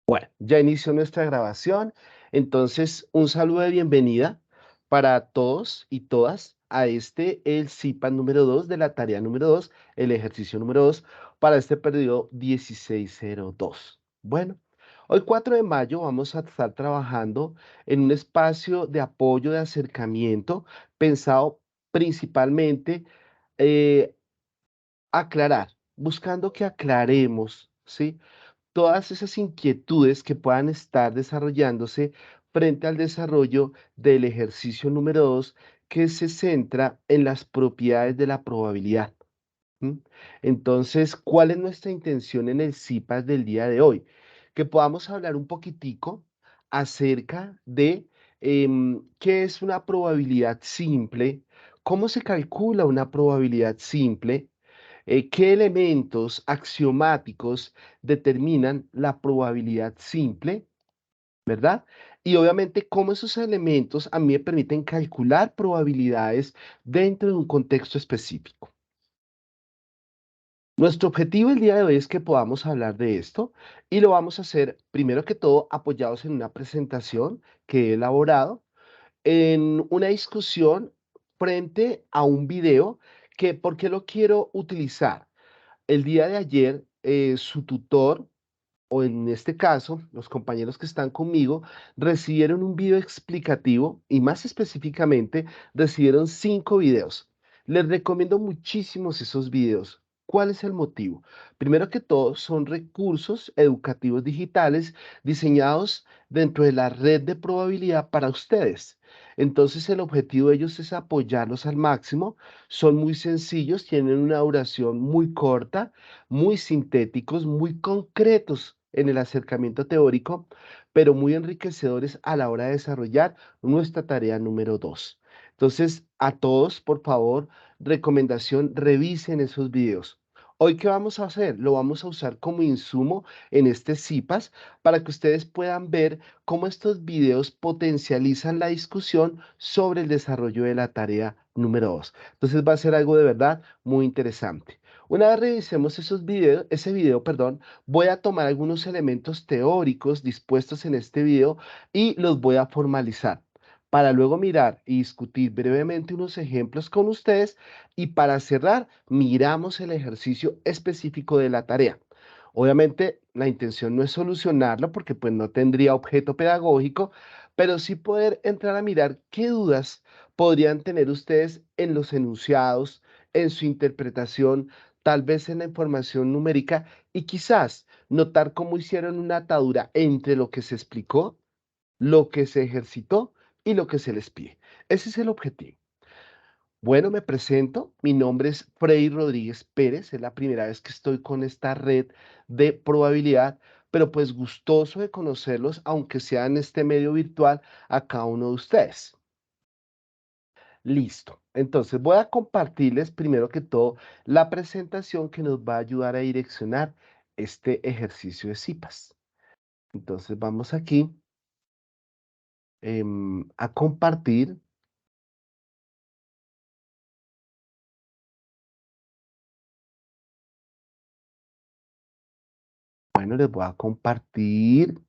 Bueno, ya inició nuestra grabación, entonces un saludo de bienvenida para todos y todas a el CIPA número 2 de la tarea número 2, el ejercicio número 2 para este periodo 1602. Bueno, hoy 4 de mayo vamos a estar trabajando en un espacio de apoyo, de acercamiento, pensado principalmente eh, aclarar, buscando que aclaremos, ¿sí? Todas esas inquietudes que puedan estar desarrollándose frente al desarrollo del ejercicio número 2, que se centra en las propiedades de la probabilidad. ¿M? Entonces, ¿cuál es nuestra intención en el CIPAS del día de hoy? Que podamos hablar un poquitico acerca de qué es una probabilidad simple, cómo se calcula una probabilidad simple, qué elementos axiomáticos determinan la probabilidad simple, ¿verdad? Y obviamente cómo esos elementos a mí me permiten calcular probabilidades dentro de un contexto específico. Nuestro objetivo el día de hoy es que podamos hablar de esto y lo vamos a hacer primero que todo apoyados en una presentación que he elaborado, en una discusión frente a un video que, ¿por qué lo quiero utilizar? El día de ayer, su tutor, o en este caso, los compañeros que están conmigo, recibieron un video explicativo y más específicamente recibieron 5 videos. Les recomiendo muchísimos esos videos. ¿Cuál es el motivo? Primero que todo, son recursos educativos digitales diseñados dentro de la red de probabilidad para ustedes. Entonces, el objetivo de ellos es apoyarlos al máximo. Son muy sencillos, tienen una duración muy corta, muy sintéticos, muy concretos en el acercamiento teórico, pero muy enriquecedores a la hora de desarrollar nuestra tarea número 2. Entonces, a todos, por favor, recomendación, revisen esos videos. Hoy, ¿qué vamos a hacer? Lo vamos a usar como insumo en este CIPAS para que ustedes puedan ver cómo estos videos potencializan la discusión sobre el desarrollo de la tarea número 2. Entonces, va a ser algo de verdad muy interesante. Una vez revisemos ese video, perdón, voy a tomar algunos elementos teóricos dispuestos en este video y los voy a formalizar para luego mirar y discutir brevemente unos ejemplos con ustedes y para cerrar, miramos el ejercicio específico de la tarea. Obviamente, la intención no es solucionarlo porque pues no tendría objeto pedagógico, pero sí poder entrar a mirar qué dudas podrían tener ustedes en los enunciados, en su interpretación, tal vez en la información numérica y quizás notar cómo hicieron una atadura entre lo que se explicó, lo que se ejercitó y lo que se les pide. Ese es el objetivo. Bueno, me presento. Mi nombre es Freddy Rodríguez Pérez. Es la primera vez que estoy con esta red de probabilidad, pero pues gustoso de conocerlos, aunque sea en este medio virtual, a cada uno de ustedes. Listo. Entonces voy a compartirles primero que todo la presentación que nos va a ayudar a direccionar este ejercicio de CIPAS. Entonces vamos aquí a compartir. Bueno, les voy a compartir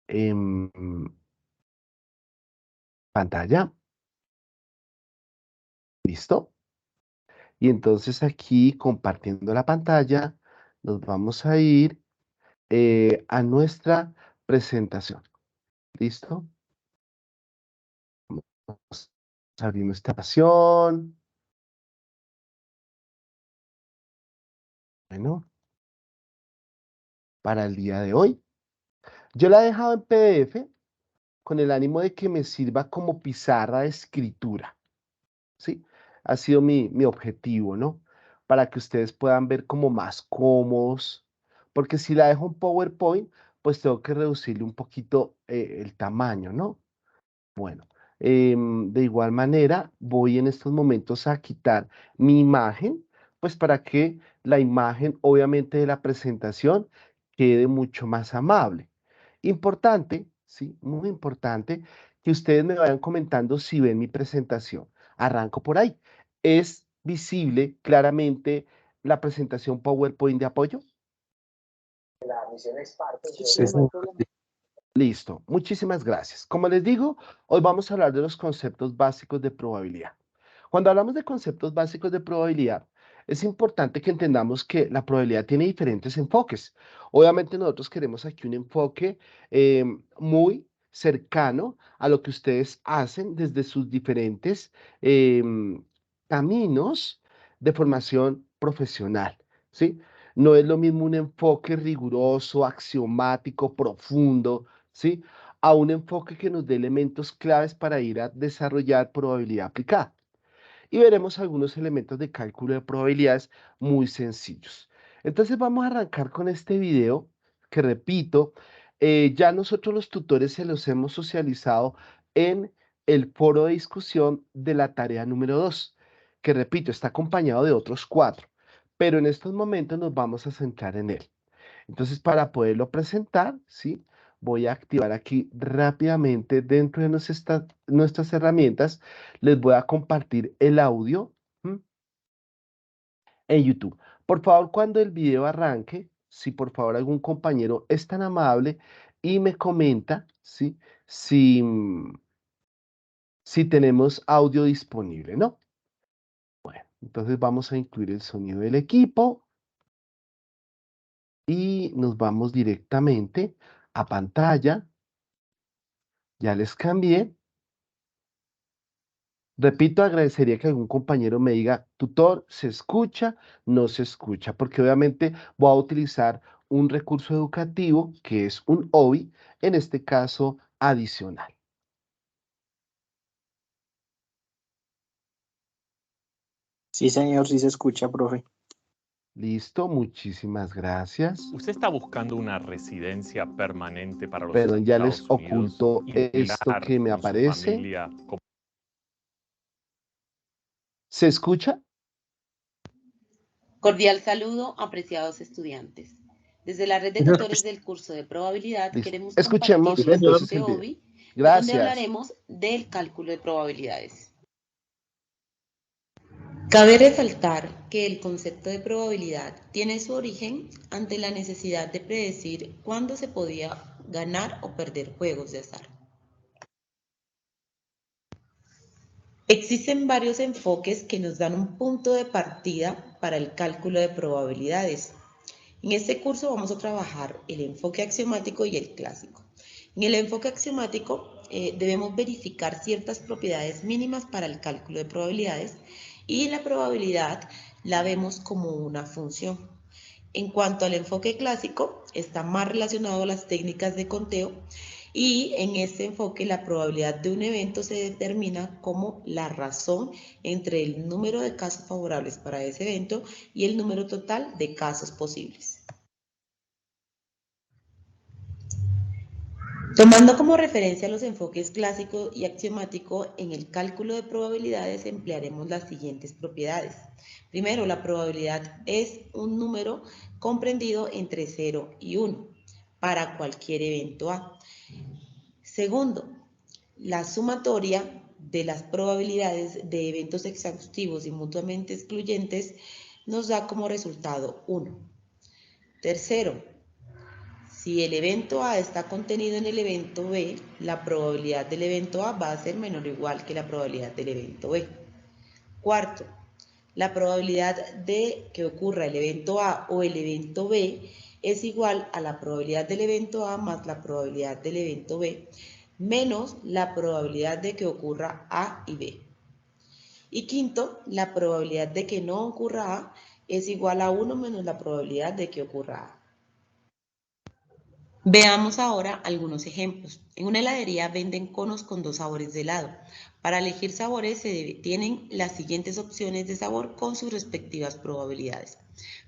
en pantalla. ¿Listo? Y entonces aquí compartiendo la pantalla, nos vamos a ir a nuestra presentación. ¿Listo? Vamos a abrir nuestra presentación. Bueno, para el día de hoy. Yo la he dejado en PDF con el ánimo de que me sirva como pizarra de escritura, ¿sí? Ha sido mi objetivo, ¿no? Para que ustedes puedan ver como más cómodos, porque si la dejo en PowerPoint, pues tengo que reducirle un poquito el tamaño, ¿no? Bueno, de igual manera, voy en estos momentos a quitar mi imagen, pues para que la imagen, obviamente, de la presentación quede mucho más amable. Importante, sí, muy importante, que ustedes me vayan comentando si ven mi presentación. Arranco por ahí. ¿Es visible claramente la presentación PowerPoint de apoyo? Sí, señor. Listo, muchísimas gracias. Como les digo, hoy vamos a hablar de los conceptos básicos de probabilidad. Cuando hablamos de conceptos básicos de probabilidad, es importante que entendamos que la probabilidad tiene diferentes enfoques. Obviamente nosotros queremos aquí un enfoque muy cercano a lo que ustedes hacen desde sus diferentes caminos de formación profesional, ¿sí? No es lo mismo un enfoque riguroso, axiomático, profundo, ¿sí? A un enfoque que nos dé elementos claves para ir a desarrollar probabilidad aplicada. Y veremos algunos elementos de cálculo de probabilidades muy sencillos. Entonces vamos a arrancar con este video que repito, ya nosotros los tutores se los hemos socializado en el foro de discusión de la tarea número 2, que repito, está acompañado de otros 4, pero en estos momentos nos vamos a centrar en él. Entonces, para poderlo presentar, ¿sí? Voy a activar aquí rápidamente dentro de nuestras herramientas. Les voy a compartir el audio, ¿m? En YouTube. Por favor, cuando el video arranque, si por favor algún compañero es tan amable y me comenta, ¿sí? Si tenemos audio disponible, ¿no? Bueno, entonces vamos a incluir el sonido del equipo y nos vamos directamente a pantalla. Ya les cambié. Repito, agradecería que algún compañero me diga, tutor, ¿se escucha? No se escucha, porque obviamente voy a utilizar un recurso educativo que es un OBI, en este caso adicional. Sí, señor, sí se escucha, profe. Listo, muchísimas gracias. ¿Usted está buscando una residencia permanente para los Perdón, ya les Estados Unidos oculto y esto ligar que me con su aparece. familia? ¿Se escucha? Cordial saludo, apreciados estudiantes. Desde la red de tutores del curso de probabilidad Listo. queremos Escuchemos compartirles entonces este el video. hobby, pues donde Gracias. hablaremos del cálculo de probabilidades. Cabe resaltar que el concepto de probabilidad tiene su origen ante la necesidad de predecir cuándo se podía ganar o perder juegos de azar. Existen varios enfoques que nos dan un punto de partida para el cálculo de probabilidades. En este curso vamos a trabajar el enfoque axiomático y el clásico. En el enfoque axiomático debemos verificar ciertas propiedades mínimas para el cálculo de probabilidades y la probabilidad la vemos como una función. En cuanto al enfoque clásico, está más relacionado a las técnicas de conteo y en este enfoque la probabilidad de un evento se determina como la razón entre el número de casos favorables para ese evento y el número total de casos posibles. Tomando como referencia los enfoques clásico y axiomático, en el cálculo de probabilidades emplearemos las siguientes propiedades. Primero, la probabilidad es un número comprendido entre 0 y 1 para cualquier evento A. Segundo, la sumatoria de las probabilidades de eventos exhaustivos y mutuamente excluyentes nos da como resultado 1. Tercero, si el evento A está contenido en el evento B, la probabilidad del evento A va a ser menor o igual que la probabilidad del evento B. Cuarto, la probabilidad de que ocurra el evento A o el evento B es igual a la probabilidad del evento A más la probabilidad del evento B menos la probabilidad de que ocurra A y B. Y quinto, la probabilidad de que no ocurra A es igual a 1 menos la probabilidad de que ocurra A. Veamos ahora algunos ejemplos. En una heladería venden conos con 2 sabores de helado. Para elegir sabores tienen las siguientes opciones de sabor con sus respectivas probabilidades.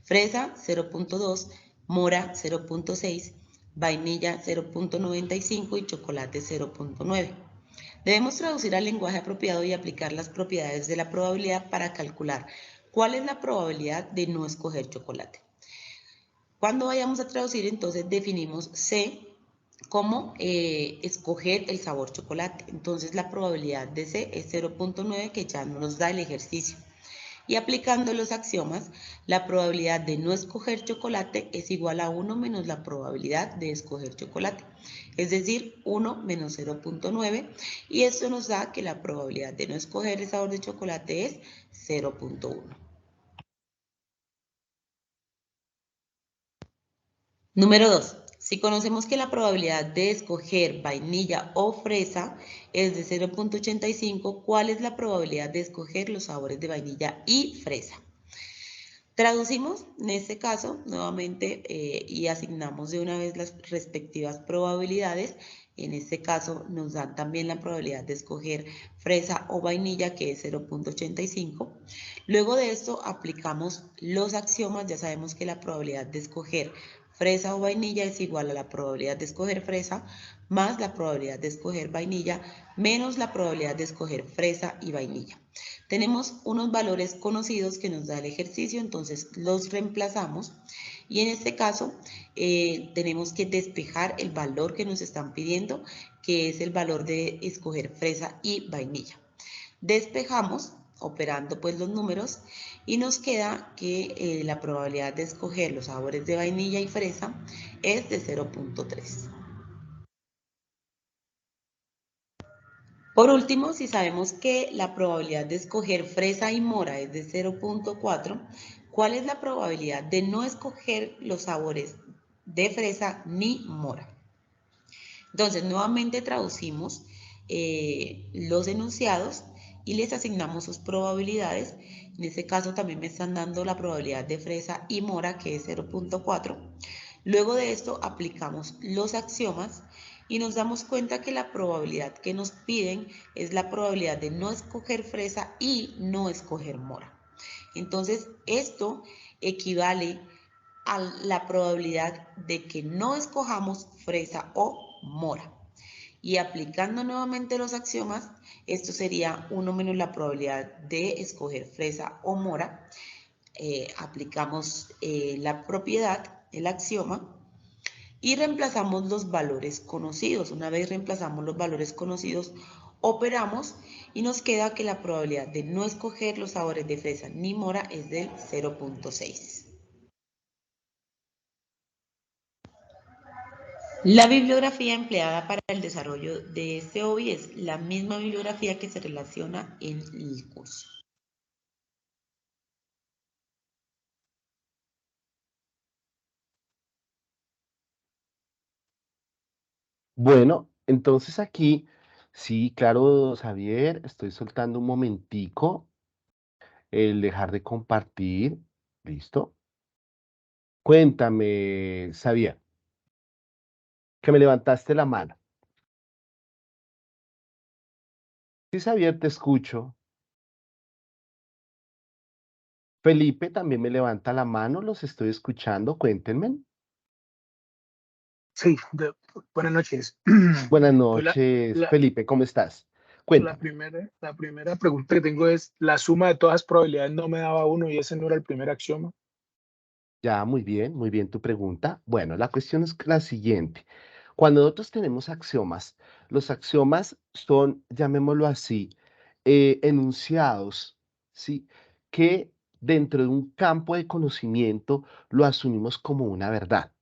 Fresa 0.2, mora 0.6, vainilla 0.95 y chocolate 0.9. Debemos traducir al lenguaje apropiado y aplicar las propiedades de la probabilidad para calcular cuál es la probabilidad de no escoger chocolate. Cuando vayamos a traducir, entonces definimos C como escoger el sabor chocolate. Entonces la probabilidad de C es 0.9, que ya nos da el ejercicio. Y aplicando los axiomas, la probabilidad de no escoger chocolate es igual a 1 menos la probabilidad de escoger chocolate, es decir, 1 menos 0.9, y esto nos da que la probabilidad de no escoger el sabor de chocolate es 0.1. Número 2. Si conocemos que la probabilidad de escoger vainilla o fresa es de 0.85, ¿cuál es la probabilidad de escoger los sabores de vainilla y fresa? Traducimos en este caso nuevamente y asignamos de una vez las respectivas probabilidades. En este caso nos dan también la probabilidad de escoger fresa o vainilla, que es 0.85. Luego de esto aplicamos los axiomas. Ya sabemos que la probabilidad de escoger fresa o vainilla es igual a la probabilidad de escoger fresa más la probabilidad de escoger vainilla menos la probabilidad de escoger fresa y vainilla. Tenemos unos valores conocidos que nos da el ejercicio, entonces los reemplazamos y en este caso tenemos que despejar el valor que nos están pidiendo, que es el valor de escoger fresa y vainilla. Despejamos operando pues los números y nos queda que la probabilidad de escoger los sabores de vainilla y fresa es de 0.3. Por último, si sabemos que la probabilidad de escoger fresa y mora es de 0.4, ¿cuál es la probabilidad de no escoger los sabores de fresa ni mora? Entonces, nuevamente traducimos los enunciados y les asignamos sus probabilidades. En este caso también me están dando la probabilidad de fresa y mora, que es 0.4. Luego de esto aplicamos los axiomas y nos damos cuenta que la probabilidad que nos piden es la probabilidad de no escoger fresa y no escoger mora. Entonces, esto equivale a la probabilidad de que no escojamos fresa o mora. Y aplicando nuevamente los axiomas, esto sería 1 menos la probabilidad de escoger fresa o mora. Aplicamos la propiedad, el axioma, y reemplazamos los valores conocidos. Una vez reemplazamos los valores conocidos, operamos y nos queda que la probabilidad de no escoger los sabores de fresa ni mora es del 0.6. La bibliografía empleada para el desarrollo de este hobby es la misma bibliografía que se relaciona en el curso. Bueno, entonces aquí, sí, claro, Xavier, estoy soltando un momentico el dejar de compartir. ¿Listo? Cuéntame, Xavier, que me levantaste la mano. Sí, Xavier, te escucho. Felipe también me levanta la mano, los estoy escuchando, cuéntenme. Sí, buenas noches. Buenas Pues noches, Felipe, ¿cómo estás? Cuéntame. la primera pregunta que tengo es, la suma de todas las probabilidades no me daba 1 y ese no era el primer axioma. Ya, muy bien tu pregunta. Bueno, la cuestión es la siguiente. Cuando nosotros tenemos axiomas, los axiomas son, llamémoslo así, enunciados, ¿sí? Que dentro de un campo de conocimiento lo asumimos como una verdad.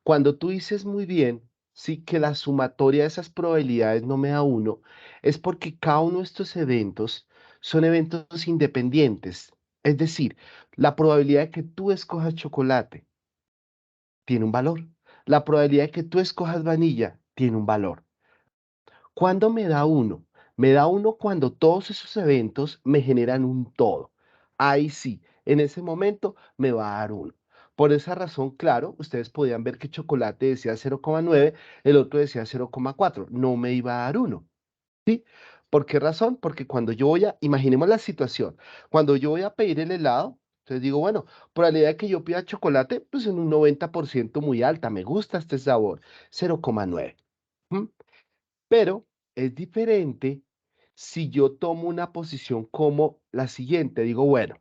Cuando tú dices muy bien, sí, que la sumatoria de esas probabilidades no me da 1, es porque cada uno de estos eventos son eventos independientes. Es decir, la probabilidad de que tú escojas chocolate tiene un valor. La probabilidad de que tú escojas vainilla tiene un valor. ¿Cuándo me da 1? Me da 1 cuando todos esos eventos me generan un todo. Ahí sí, en ese momento me va a dar 1. Por esa razón, claro, ustedes podían ver que chocolate decía 0,9, el otro decía 0,4. No me iba a dar 1. ¿Sí? ¿Por qué razón? Porque cuando yo imaginemos la situación, cuando yo voy a pedir el helado, entonces digo, bueno, probabilidad de que yo pida chocolate, pues en un 90% muy alta, me gusta este sabor, 0,9. ¿Mm? Pero es diferente si yo tomo una posición como la siguiente, digo, bueno,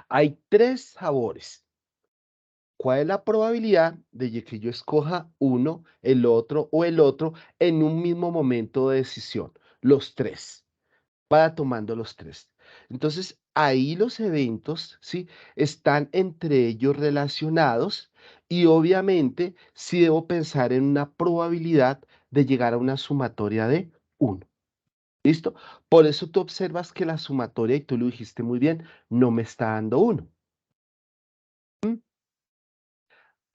hay 3 sabores. ¿Cuál es la probabilidad de que yo escoja uno, el otro o el otro en un mismo momento de decisión? Los 3. Vaya tomando los 3. Entonces, ahí los eventos, ¿sí? Están entre ellos relacionados y obviamente sí debo pensar en una probabilidad de llegar a una sumatoria de 1. ¿Listo? Por eso tú observas que la sumatoria, y tú lo dijiste muy bien, no me está dando 1.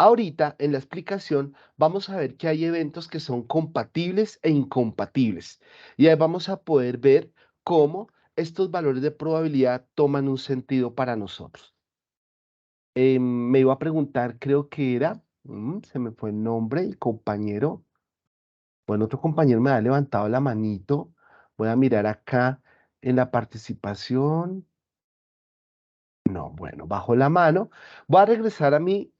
Ahorita, en la explicación, vamos a ver que hay eventos que son compatibles e incompatibles. Y ahí vamos a poder ver cómo estos valores de probabilidad toman un sentido para nosotros. Me iba a preguntar, creo que era, se me fue el nombre, el compañero. Bueno, otro compañero me ha levantado la manito. Voy a mirar acá en la participación. No, bueno, bajo la mano. Voy a regresar a mi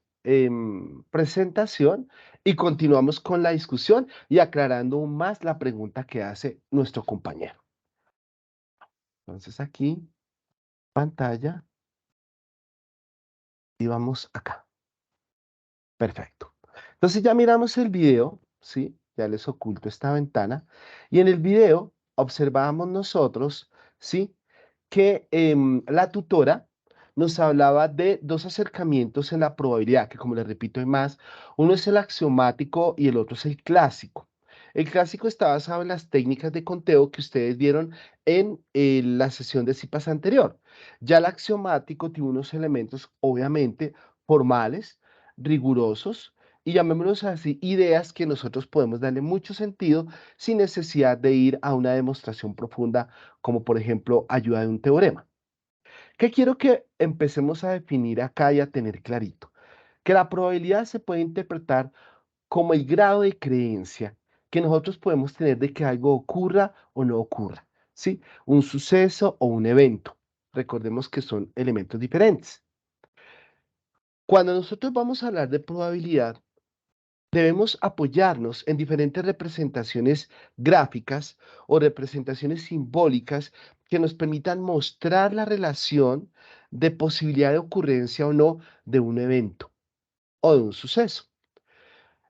presentación y continuamos con la discusión y aclarando aún más la pregunta que hace nuestro compañero. Entonces aquí, pantalla, y vamos acá. Perfecto. Entonces ya miramos el video, ¿sí? Ya les oculto esta ventana. Y en el video observábamos nosotros, ¿sí? Que la tutora nos hablaba de dos acercamientos en la probabilidad, que como les repito hay más, uno es el axiomático y el otro es el clásico. El clásico está basado en las técnicas de conteo que ustedes vieron en la sesión de CIPAS anterior. Ya el axiomático tiene unos elementos, obviamente, formales, rigurosos, y llamémoslos así, ideas que nosotros podemos darle mucho sentido sin necesidad de ir a una demostración profunda como por ejemplo ayuda de un teorema. ¿Qué quiero que empecemos a definir acá y a tener clarito? Que la probabilidad se puede interpretar como el grado de creencia que nosotros podemos tener de que algo ocurra o no ocurra, ¿sí? Un suceso o un evento. Recordemos que son elementos diferentes. Cuando nosotros vamos a hablar de probabilidad, debemos apoyarnos en diferentes representaciones gráficas o representaciones simbólicas que nos permitan mostrar la relación de posibilidad de ocurrencia o no de un evento o de un suceso.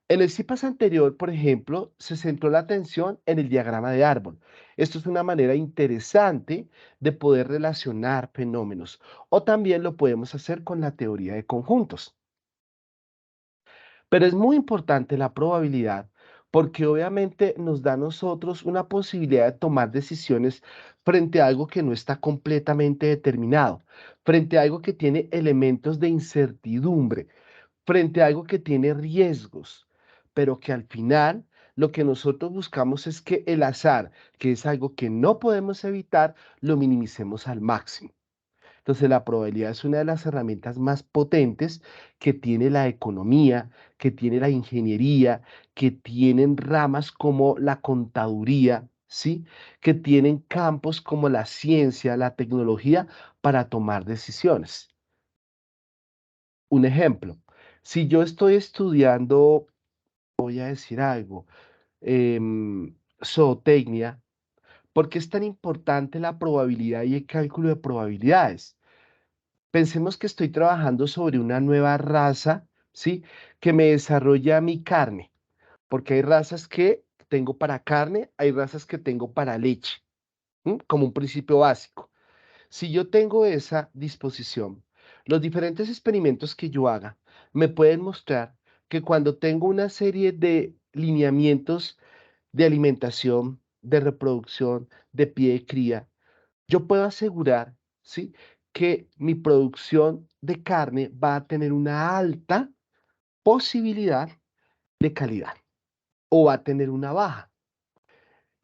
En el CIPAS anterior, por ejemplo, se centró la atención en el diagrama de árbol. Esto es una manera interesante de poder relacionar fenómenos, o también lo podemos hacer con la teoría de conjuntos. Pero es muy importante la probabilidad porque obviamente nos da a nosotros una posibilidad de tomar decisiones frente a algo que no está completamente determinado, frente a algo que tiene elementos de incertidumbre, frente a algo que tiene riesgos, pero que al final lo que nosotros buscamos es que el azar, que es algo que no podemos evitar, lo minimicemos al máximo. Entonces, la probabilidad es una de las herramientas más potentes que tiene la economía, que tiene la ingeniería, que tienen ramas como la contaduría, ¿sí? Que tienen campos como la ciencia, la tecnología para tomar decisiones. Un ejemplo, si yo estoy estudiando, voy a decir algo, zootecnia, ¿por qué es tan importante la probabilidad y el cálculo de probabilidades? Pensemos que estoy trabajando sobre una nueva raza, ¿sí? Que me desarrolla mi carne, porque hay razas que tengo para carne, hay razas que tengo para leche, como un principio básico. Si yo tengo esa disposición, los diferentes experimentos que yo haga me pueden mostrar que cuando tengo una serie de lineamientos de alimentación, de reproducción, de pie de cría, yo puedo asegurar, ¿sí? Que mi producción de carne va a tener una alta posibilidad de calidad o va a tener una baja.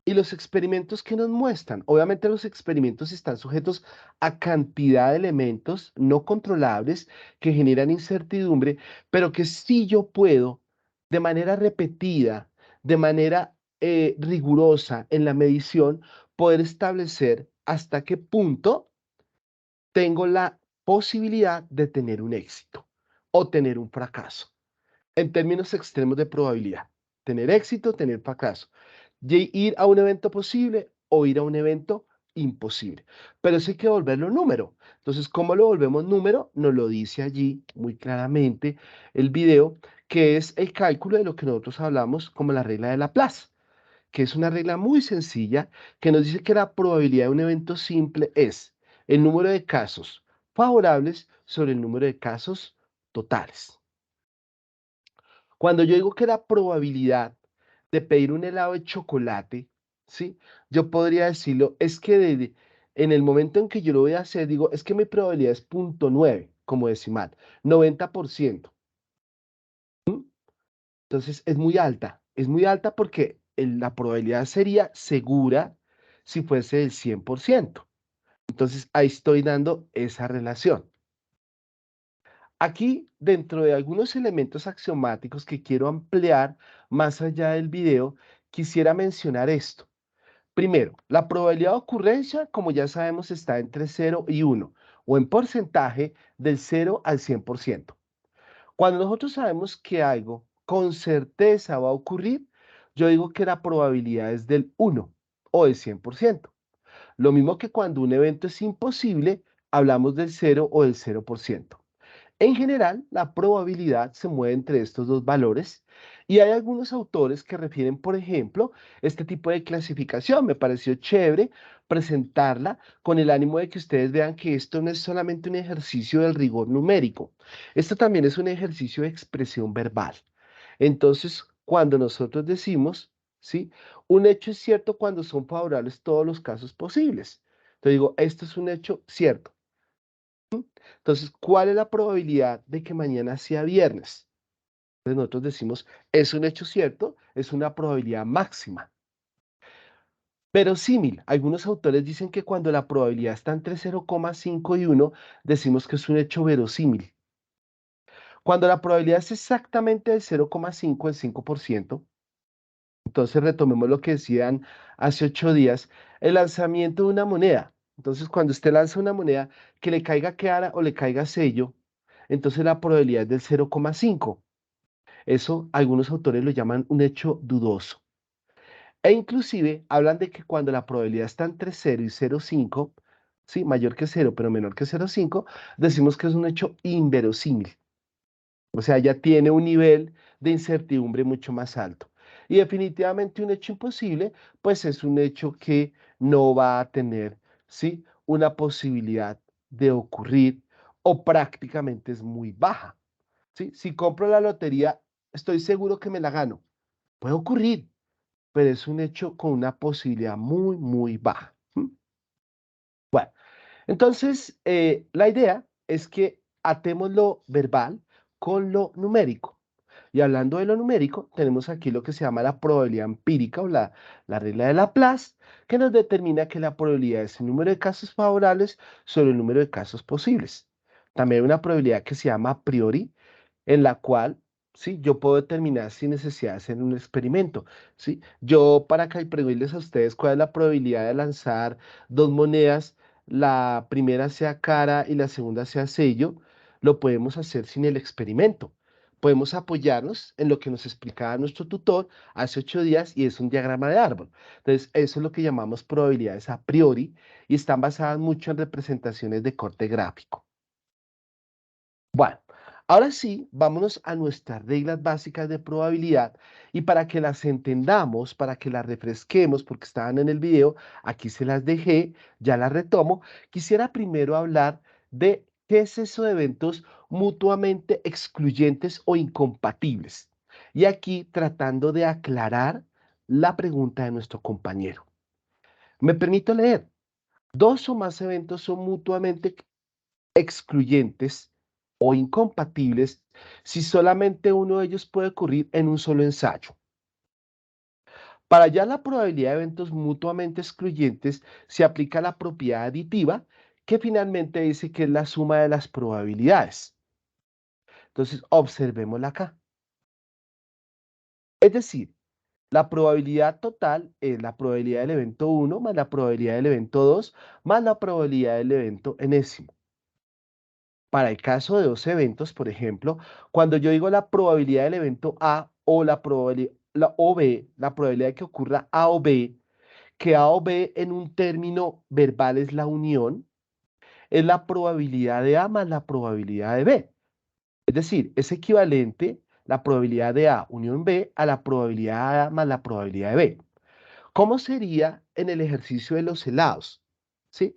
Y los experimentos que nos muestran, obviamente los experimentos están sujetos a cantidad de elementos no controlables que generan incertidumbre, pero que sí yo puedo de manera repetida, de manera rigurosa en la medición, poder establecer hasta qué punto tengo la posibilidad de tener un éxito o tener un fracaso, en términos extremos de probabilidad. Tener éxito, tener fracaso. Ir a un evento posible o ir a un evento imposible. Pero eso hay que volverlo número. Entonces, ¿cómo lo volvemos número? Nos lo dice allí muy claramente el video, que es el cálculo de lo que nosotros hablamos como la regla de Laplace, que es una regla muy sencilla que nos dice que la probabilidad de un evento simple es el número de casos favorables sobre el número de casos totales. Cuando yo digo que la probabilidad de pedir un helado de chocolate, ¿sí? Yo podría decirlo, es que en el momento en que yo lo voy a hacer, digo, es que mi probabilidad es 0.9 como decimal, 90%. Entonces es muy alta porque la probabilidad sería segura si fuese del 100%. Entonces ahí estoy dando esa relación. Aquí, dentro de algunos elementos axiomáticos que quiero ampliar más allá del video, quisiera mencionar esto. Primero, la probabilidad de ocurrencia, como ya sabemos, está entre 0 y 1, o en porcentaje del 0 al 100%. Cuando nosotros sabemos que algo con certeza va a ocurrir, yo digo que la probabilidad es del 1 o del 100%. Lo mismo que cuando un evento es imposible, hablamos del 0 o del 0%. En general, la probabilidad se mueve entre estos dos valores y hay algunos autores que refieren, por ejemplo, este tipo de clasificación. Me pareció chévere presentarla con el ánimo de que ustedes vean que esto no es solamente un ejercicio del rigor numérico, esto también es un ejercicio de expresión verbal. Entonces, cuando nosotros decimos, ¿sí? Un hecho es cierto cuando son favorables todos los casos posibles. Entonces digo, esto es un hecho cierto. Entonces, ¿cuál es la probabilidad de que mañana sea viernes? Entonces nosotros decimos, es un hecho cierto, es una probabilidad máxima. Verosímil, algunos autores dicen que cuando la probabilidad está entre 0,5 y 1, decimos que es un hecho verosímil. Cuando la probabilidad es exactamente del 0,5, el 5%, entonces retomemos lo que decían hace 8 días, el lanzamiento de una moneda. Entonces, cuando usted lanza una moneda, que le caiga cara o le caiga sello, entonces la probabilidad es del 0,5. Eso algunos autores lo llaman un hecho dudoso. E inclusive hablan de que cuando la probabilidad está entre 0 y 0,5, sí, mayor que 0 pero menor que 0,5, decimos que es un hecho inverosímil. O sea, ya tiene un nivel de incertidumbre mucho más alto. Y definitivamente un hecho imposible, pues es un hecho que no va a tener, ¿sí? Una posibilidad de ocurrir o prácticamente es muy baja, ¿sí? Si compro la lotería, estoy seguro que me la gano. Puede ocurrir, pero es un hecho con una posibilidad muy, muy baja. Bueno, entonces la idea es que atemos lo verbal con lo numérico. Y hablando de lo numérico, tenemos aquí lo que se llama la probabilidad empírica o la regla de Laplace, que nos determina que la probabilidad es el número de casos favorables sobre el número de casos posibles. También hay una probabilidad que se llama a priori, en la cual, ¿sí? Yo puedo determinar sin necesidad de hacer un experimento, ¿sí? Yo, para preguntarles a ustedes cuál es la probabilidad de lanzar dos monedas, la primera sea cara y la segunda sea sello, lo podemos hacer sin el experimento. Podemos apoyarnos en lo que nos explicaba nuestro tutor hace 8 días y es un diagrama de árbol. Entonces, eso es lo que llamamos probabilidades a priori y están basadas mucho en representaciones de corte gráfico. Bueno, ahora sí, vámonos a nuestras reglas básicas de probabilidad y para que las entendamos, para que las refresquemos, porque estaban en el video, aquí se las dejé, ya las retomo, quisiera primero hablar de qué es eso de eventos mutuamente excluyentes o incompatibles. Y aquí tratando de aclarar la pregunta de nuestro compañero. Me permito leer. Dos o más eventos son mutuamente excluyentes o incompatibles si solamente uno de ellos puede ocurrir en un solo ensayo. Para hallar la probabilidad de eventos mutuamente excluyentes, se aplica la propiedad aditiva, que finalmente dice que es la suma de las probabilidades. Entonces, observémosla acá. Es decir, la probabilidad total es la probabilidad del evento 1 más la probabilidad del evento 2 más la probabilidad del evento enésimo. Para el caso de dos eventos, por ejemplo, cuando yo digo la probabilidad del evento A o la probabilidad o B, la probabilidad de que ocurra A o B, que A o B en un término verbal es la unión, es la probabilidad de A más la probabilidad de B. Es decir, es equivalente la probabilidad de A unión B a la probabilidad de A más la probabilidad de B. ¿Cómo sería en el ejercicio de los helados? ¿Sí?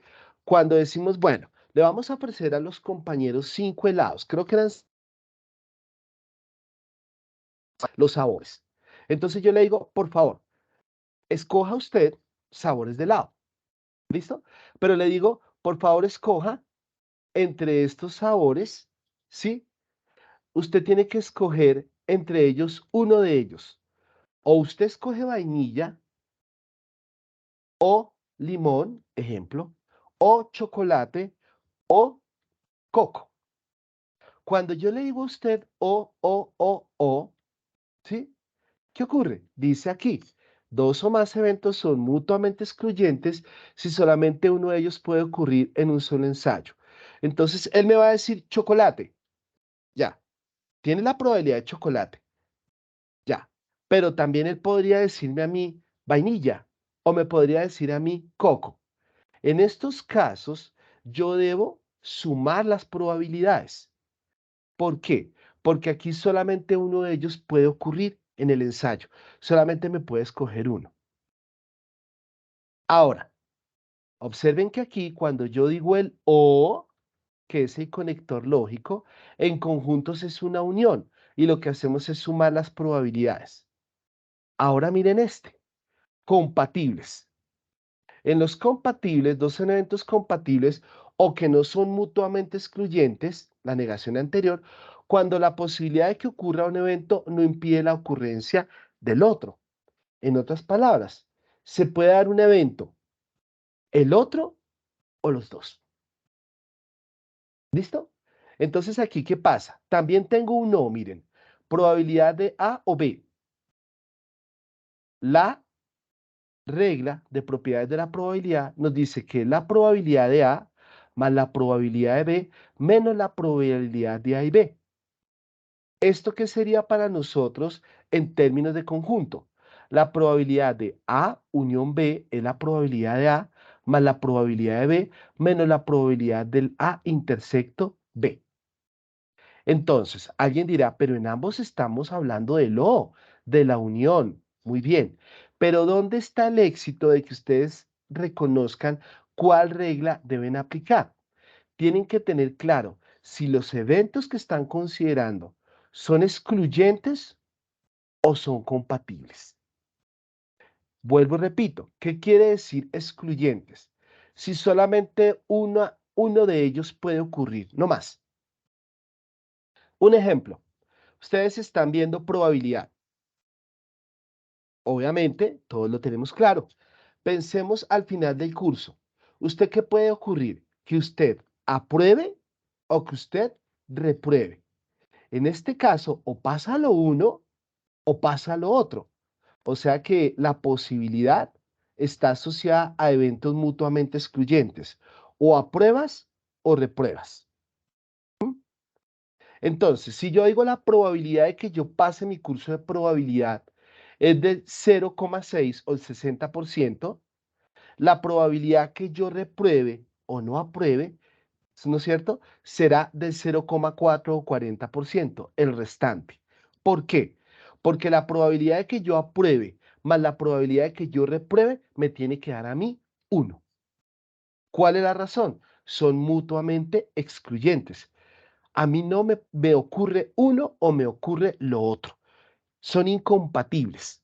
Cuando decimos, bueno, le vamos a ofrecer a los compañeros 5 helados, creo que eran los sabores. Entonces yo le digo, por favor, escoja usted sabores de helado. ¿Listo? Pero le digo, por favor, escoja entre estos sabores, ¿sí? Usted tiene que escoger entre ellos uno de ellos. O usted escoge vainilla, o limón, ejemplo, o chocolate, o coco. Cuando yo le digo a usted o, ¿sí? ¿Qué ocurre? Dice aquí, dos o más eventos son mutuamente excluyentes si solamente uno de ellos puede ocurrir en un solo ensayo. Entonces, él me va a decir chocolate. Ya. Tiene la probabilidad de chocolate. Ya. Pero también él podría decirme a mí vainilla o me podría decir a mí coco. En estos casos, yo debo sumar las probabilidades. ¿Por qué? Porque aquí solamente uno de ellos puede ocurrir en el ensayo. Solamente me puede escoger uno. Ahora, observen que aquí cuando yo digo el o, que es el conector lógico, en conjuntos es una unión y lo que hacemos es sumar las probabilidades. Ahora miren este, compatibles. En los compatibles, dos son eventos compatibles o que no son mutuamente excluyentes, la negación anterior, cuando la posibilidad de que ocurra un evento no impide la ocurrencia del otro. En otras palabras, se puede dar un evento, el otro o los dos. ¿Listo? Entonces aquí, ¿qué pasa? También tengo un no, miren, probabilidad de A o B. La regla de propiedades de la probabilidad nos dice que la probabilidad de A más la probabilidad de B menos la probabilidad de A y B. ¿Esto qué sería para nosotros en términos de conjunto? La probabilidad de A unión B es la probabilidad de A más la probabilidad de B menos la probabilidad del A intersecto B. Entonces, alguien dirá, pero en ambos estamos hablando del O, de la unión. Muy bien. Pero ¿dónde está el éxito de que ustedes reconozcan cuál regla deben aplicar? Tienen que tener claro si los eventos que están considerando son excluyentes o son compatibles. Vuelvo y repito, ¿qué quiere decir excluyentes? Si solamente uno de ellos puede ocurrir, no más. Un ejemplo, ustedes están viendo probabilidad. Obviamente, todos lo tenemos claro. Pensemos al final del curso. ¿Usted qué puede ocurrir? Que usted apruebe o que usted repruebe. En este caso, o pasa lo uno o pasa lo otro. O sea que la posibilidad está asociada a eventos mutuamente excluyentes. O apruebas o repruebas. Entonces, si yo digo la probabilidad de que yo pase mi curso de probabilidad es de 0,6 o el 60%, la probabilidad que yo repruebe o no apruebe, ¿no es cierto?, será del 0,4 o 40%, el restante. ¿Por qué? Porque la probabilidad de que yo apruebe más la probabilidad de que yo repruebe me tiene que dar a mí 1. ¿Cuál es la razón? Son mutuamente excluyentes. A mí no me ocurre uno o me ocurre lo otro. Son incompatibles.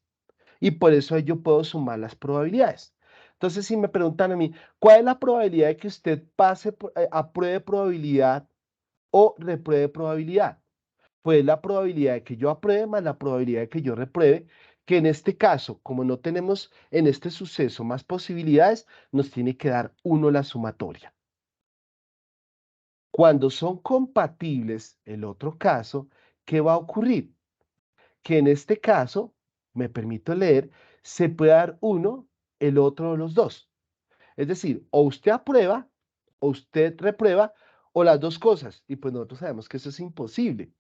Y por eso yo puedo sumar las probabilidades. Entonces, si me preguntan a mí, ¿cuál es la probabilidad de que usted apruebe probabilidad o repruebe probabilidad? Pues la probabilidad de que yo apruebe más la probabilidad de que yo repruebe, que en este caso, como no tenemos en este suceso más posibilidades, nos tiene que dar 1 la sumatoria. Cuando son compatibles, el otro caso, ¿qué va a ocurrir? Que en este caso, me permito leer, se puede dar uno, el otro de los dos. Es decir, o usted aprueba, o usted reprueba, o las dos cosas. Y pues nosotros sabemos que eso es imposible.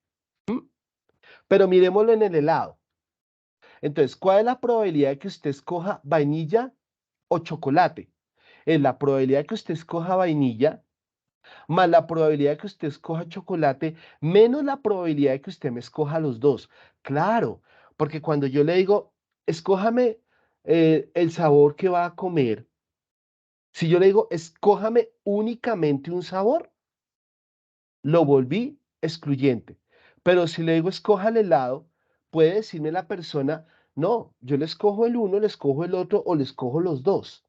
Pero miremoslo en el helado. Entonces, ¿cuál es la probabilidad de que usted escoja vainilla o chocolate? Es la probabilidad de que usted escoja vainilla más la probabilidad de que usted escoja chocolate, menos la probabilidad de que usted me escoja los dos. Claro, porque cuando yo le digo, escójame el sabor que va a comer, Si yo le digo, escójame únicamente un sabor, lo volví excluyente. Pero si le digo, escoja el helado, puede decirme la persona, no, yo le escojo el uno, le escojo el otro o le escojo los dos.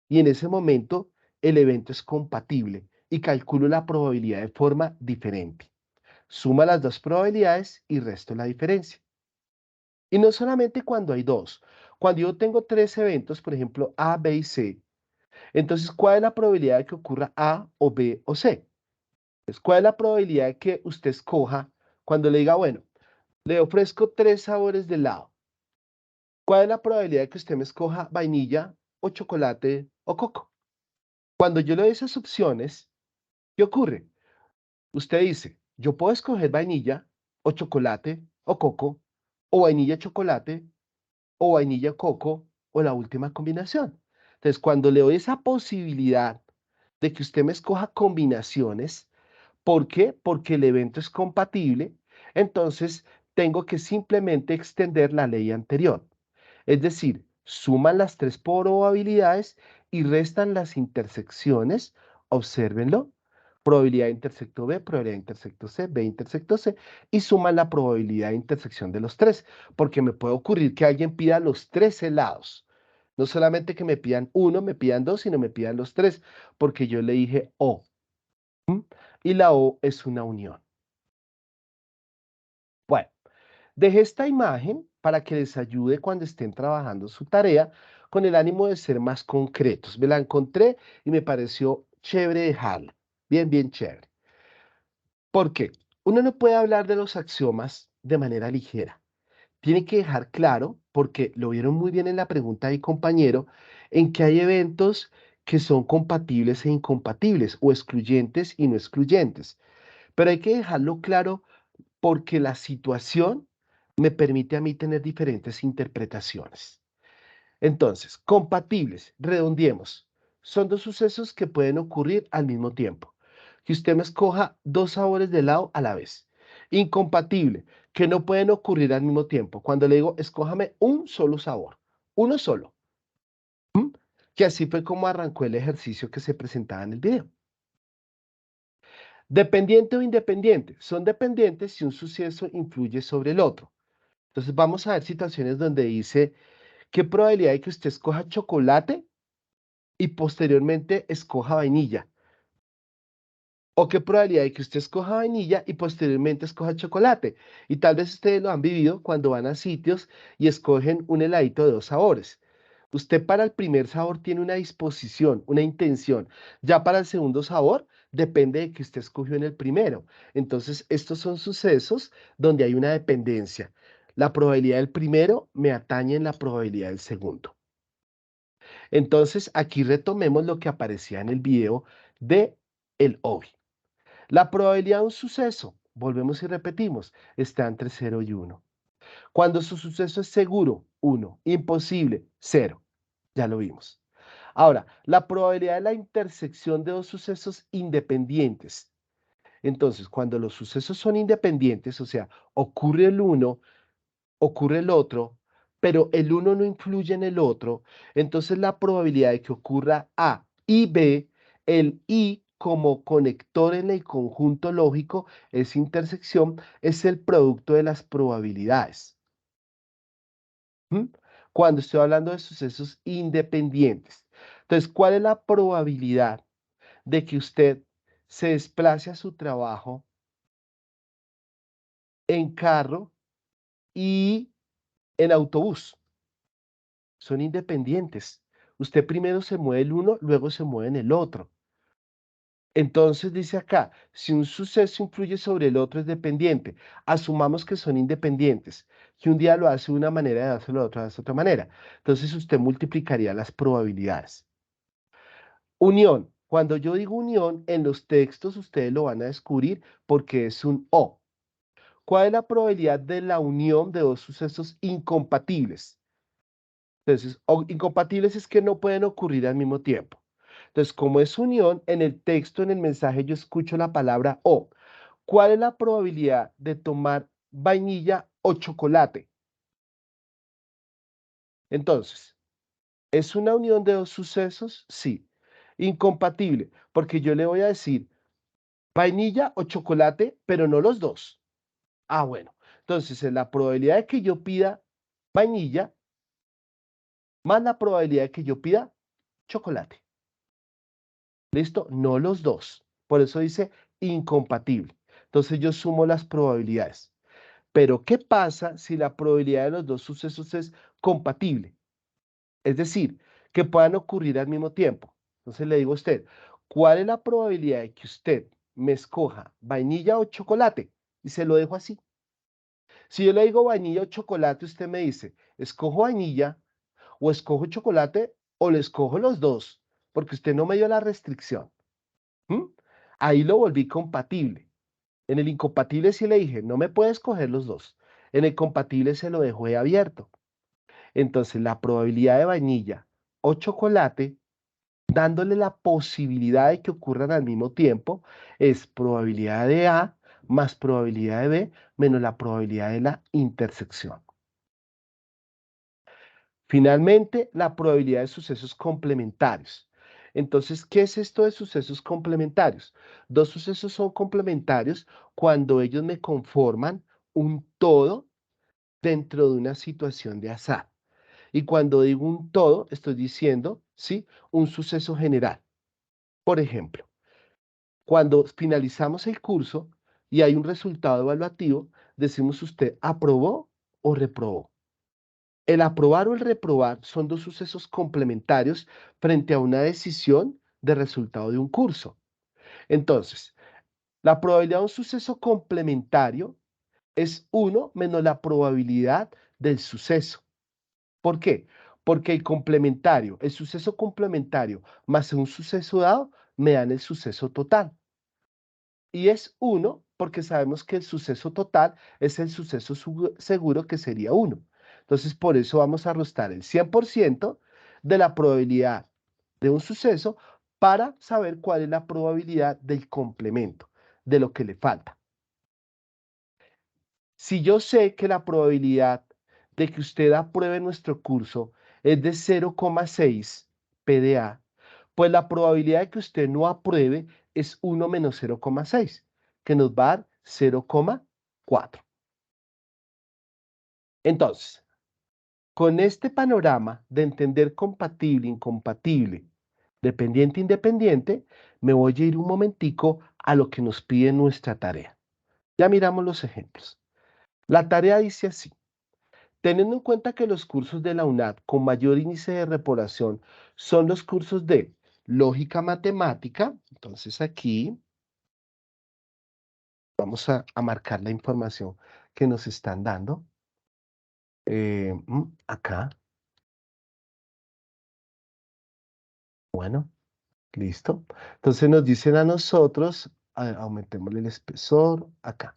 Y en ese momento el evento es compatible y calculo la probabilidad de forma diferente. Suma las dos probabilidades y resto la diferencia. Y no solamente cuando hay dos. Cuando yo tengo tres eventos, por ejemplo, A, B y C, entonces, ¿cuál es la probabilidad de que ocurra A o B o C? Entonces, ¿cuál es la probabilidad de que usted escoja cuando le diga, bueno, le ofrezco tres sabores de helado? ¿Cuál es la probabilidad de que usted me escoja vainilla o chocolate o coco? Cuando yo le doy esas opciones, ¿qué ocurre? Usted dice, yo puedo escoger vainilla o chocolate o coco, o vainilla chocolate, o vainilla coco, o la última combinación. Entonces, cuando le doy esa posibilidad de que usted me escoja combinaciones, ¿por qué? Porque el evento es compatible, entonces tengo que simplemente extender la ley anterior. Es decir, suman las tres probabilidades y restan las intersecciones. Obsérvenlo. Probabilidad de intersecto B, probabilidad de intersecto C, B intersecto C, y suman la probabilidad de intersección de los tres, porque me puede ocurrir que alguien pida los tres helados. No solamente que me pidan uno, me pidan dos, sino me pidan los tres, porque yo le dije O. Y la O es una unión. Bueno, dejé esta imagen para que les ayude cuando estén trabajando su tarea con el ánimo de ser más concretos. Me la encontré y me pareció chévere dejarla. Bien, bien chévere. ¿Por qué? Uno no puede hablar de los axiomas de manera ligera. Tiene que dejar claro, porque lo vieron muy bien en la pregunta de mi compañero, en que hay eventos que son compatibles e incompatibles, o excluyentes y no excluyentes. Pero hay que dejarlo claro porque la situación me permite a mí tener diferentes interpretaciones. Entonces, compatibles, redondeemos, son dos sucesos que pueden ocurrir al mismo tiempo. Que usted me escoja dos sabores de helado a la vez. Incompatible, que no pueden ocurrir al mismo tiempo. Cuando le digo, escójame un solo sabor, uno solo. Que así fue como arrancó el ejercicio que se presentaba en el video. Dependiente o independiente. Son dependientes si un suceso influye sobre el otro. Entonces vamos a ver situaciones donde dice, ¿qué probabilidad hay que usted escoja chocolate y posteriormente escoja vainilla? ¿O qué probabilidad hay que usted escoja vainilla y posteriormente escoja chocolate? Y tal vez ustedes lo han vivido cuando van a sitios y escogen un heladito de dos sabores. Usted para el primer sabor tiene una disposición, una intención. Ya para el segundo sabor depende de que usted escogió en el primero. Entonces, estos son sucesos donde hay una dependencia. La probabilidad del primero me atañe en la probabilidad del segundo. Entonces, aquí retomemos lo que aparecía en el video de el OBI. La probabilidad de un suceso, volvemos y repetimos, está entre 0 y 1. Cuando su suceso es seguro, 1. Imposible, 0. Ya lo vimos. Ahora, la probabilidad de la intersección de dos sucesos independientes. Entonces, cuando los sucesos son independientes, o sea, ocurre el uno, ocurre el otro, pero el uno no influye en el otro, entonces la probabilidad de que ocurra A y B, el I como conector en el conjunto lógico, esa intersección, es el producto de las probabilidades. Cuando estoy hablando de sucesos independientes. Entonces, ¿cuál es la probabilidad de que usted se desplace a su trabajo en carro y en autobús? Son independientes. Usted primero se mueve el uno, luego se mueve en el otro. Entonces dice acá, si un suceso influye sobre el otro es dependiente. Asumamos que son independientes, que un día lo hace de una manera y hace lo otro de otra manera. Entonces usted multiplicaría las probabilidades. Unión. Cuando yo digo unión, en los textos ustedes lo van a descubrir porque es un O. ¿Cuál es la probabilidad de la unión de dos sucesos incompatibles? Entonces, incompatibles es que no pueden ocurrir al mismo tiempo. Entonces, como es unión, en el texto, en el mensaje, yo escucho la palabra O. ¿Cuál es la probabilidad de tomar vainilla o chocolate? Entonces, ¿es una unión de dos sucesos? Sí. Incompatible, porque yo le voy a decir vainilla o chocolate, pero no los dos. Ah, bueno. Entonces, la probabilidad de que yo pida vainilla más la probabilidad de que yo pida chocolate. ¿Listo? No los dos. Por eso dice incompatible. Entonces yo sumo las probabilidades. Pero ¿qué pasa si la probabilidad de los dos sucesos es compatible? Es decir, que puedan ocurrir al mismo tiempo. Entonces le digo a usted, ¿cuál es la probabilidad de que usted me escoja vainilla o chocolate? Y se lo dejo así. Si yo le digo vainilla o chocolate, usted me dice, escojo vainilla o escojo chocolate o le escojo los dos, porque usted no me dio la restricción. ¿Mm? Ahí lo volví compatible. En el incompatible sí le dije, no me puede escoger los dos. En el compatible se lo dejé abierto. Entonces la probabilidad de vainilla o chocolate, dándole la posibilidad de que ocurran al mismo tiempo, es probabilidad de A más probabilidad de B menos la probabilidad de la intersección. Finalmente, la probabilidad de sucesos complementarios. Entonces, ¿qué es esto de sucesos complementarios? Dos sucesos son complementarios cuando ellos me conforman un todo dentro de una situación de azar. Y cuando digo un todo, estoy diciendo, ¿sí? Un suceso general. Por ejemplo, cuando finalizamos el curso y hay un resultado evaluativo, decimos usted aprobó o reprobó. El aprobar o el reprobar son dos sucesos complementarios frente a una decisión de resultado de un curso. Entonces, la probabilidad de un suceso complementario es 1 menos la probabilidad del suceso. ¿Por qué? Porque el suceso complementario más un suceso dado, me dan el suceso total. Y es 1 porque sabemos que el suceso total es el suceso seguro, que sería 1. Entonces, por eso vamos a restar el 100% de la probabilidad de un suceso para saber cuál es la probabilidad del complemento, de lo que le falta. Si yo sé que la probabilidad de que usted apruebe nuestro curso es de 0,6 PDA, pues la probabilidad de que usted no apruebe es 1 menos 0,6, que nos va a dar 0,4. Entonces, con este panorama de entender compatible, incompatible, dependiente, independiente, me voy a ir un momentico a lo que nos pide nuestra tarea. Ya miramos los ejemplos. La tarea dice así. Teniendo en cuenta que los cursos de la UNAD con mayor índice de reprobación son los cursos de lógica matemática, entonces aquí vamos a marcar la información que nos están dando. Acá. Bueno, listo. Entonces nos dicen a nosotros, aumentémosle el espesor, acá.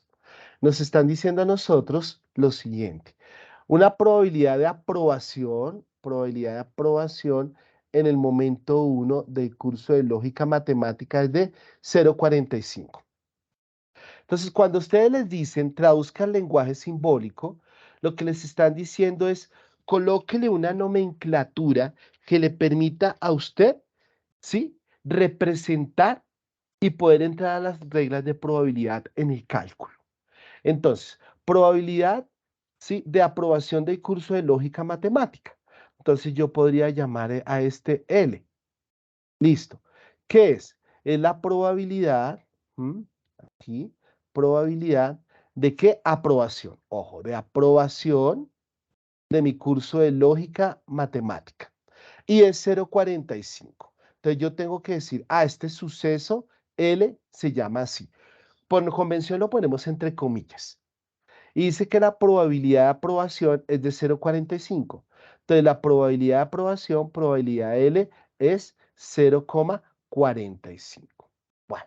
Nos están diciendo a nosotros lo siguiente. Una probabilidad de aprobación en el momento 1 del curso de lógica matemática es de 0,45. Entonces, cuando ustedes les dicen traduzcan lenguaje simbólico, lo que les están diciendo es colóquele una nomenclatura que le permita a usted, ¿sí?, representar y poder entrar a las reglas de probabilidad en el cálculo. Entonces, probabilidad, ¿sí?, de aprobación del curso de lógica matemática. Entonces, yo podría llamar a este L. Listo. ¿Qué es? Es la probabilidad, aquí, probabilidad de qué aprobación. Ojo, de aprobación de mi curso de lógica matemática. Y es 0,45. Entonces, yo tengo que decir, este suceso L se llama así. Por convención lo ponemos entre comillas. Y dice que la probabilidad de aprobación es de 0,45. Entonces, la probabilidad de aprobación, probabilidad L, es 0,45. Bueno,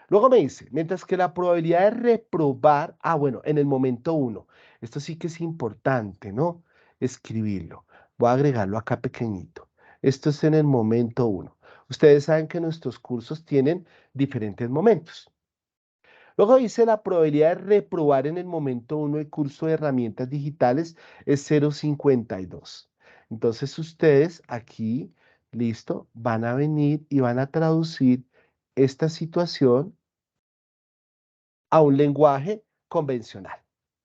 luego me dice, mientras que la probabilidad de reprobar, bueno, en el momento 1. Esto sí que es importante, ¿no? Escribirlo. Voy a agregarlo acá pequeñito. Esto es en el momento 1. Ustedes saben que nuestros cursos tienen diferentes momentos. Luego dice la probabilidad de reprobar en el momento 1 el curso de herramientas digitales es 0,52. Entonces ustedes aquí ¿listo? Van a venir y van a traducir esta situación a un lenguaje convencional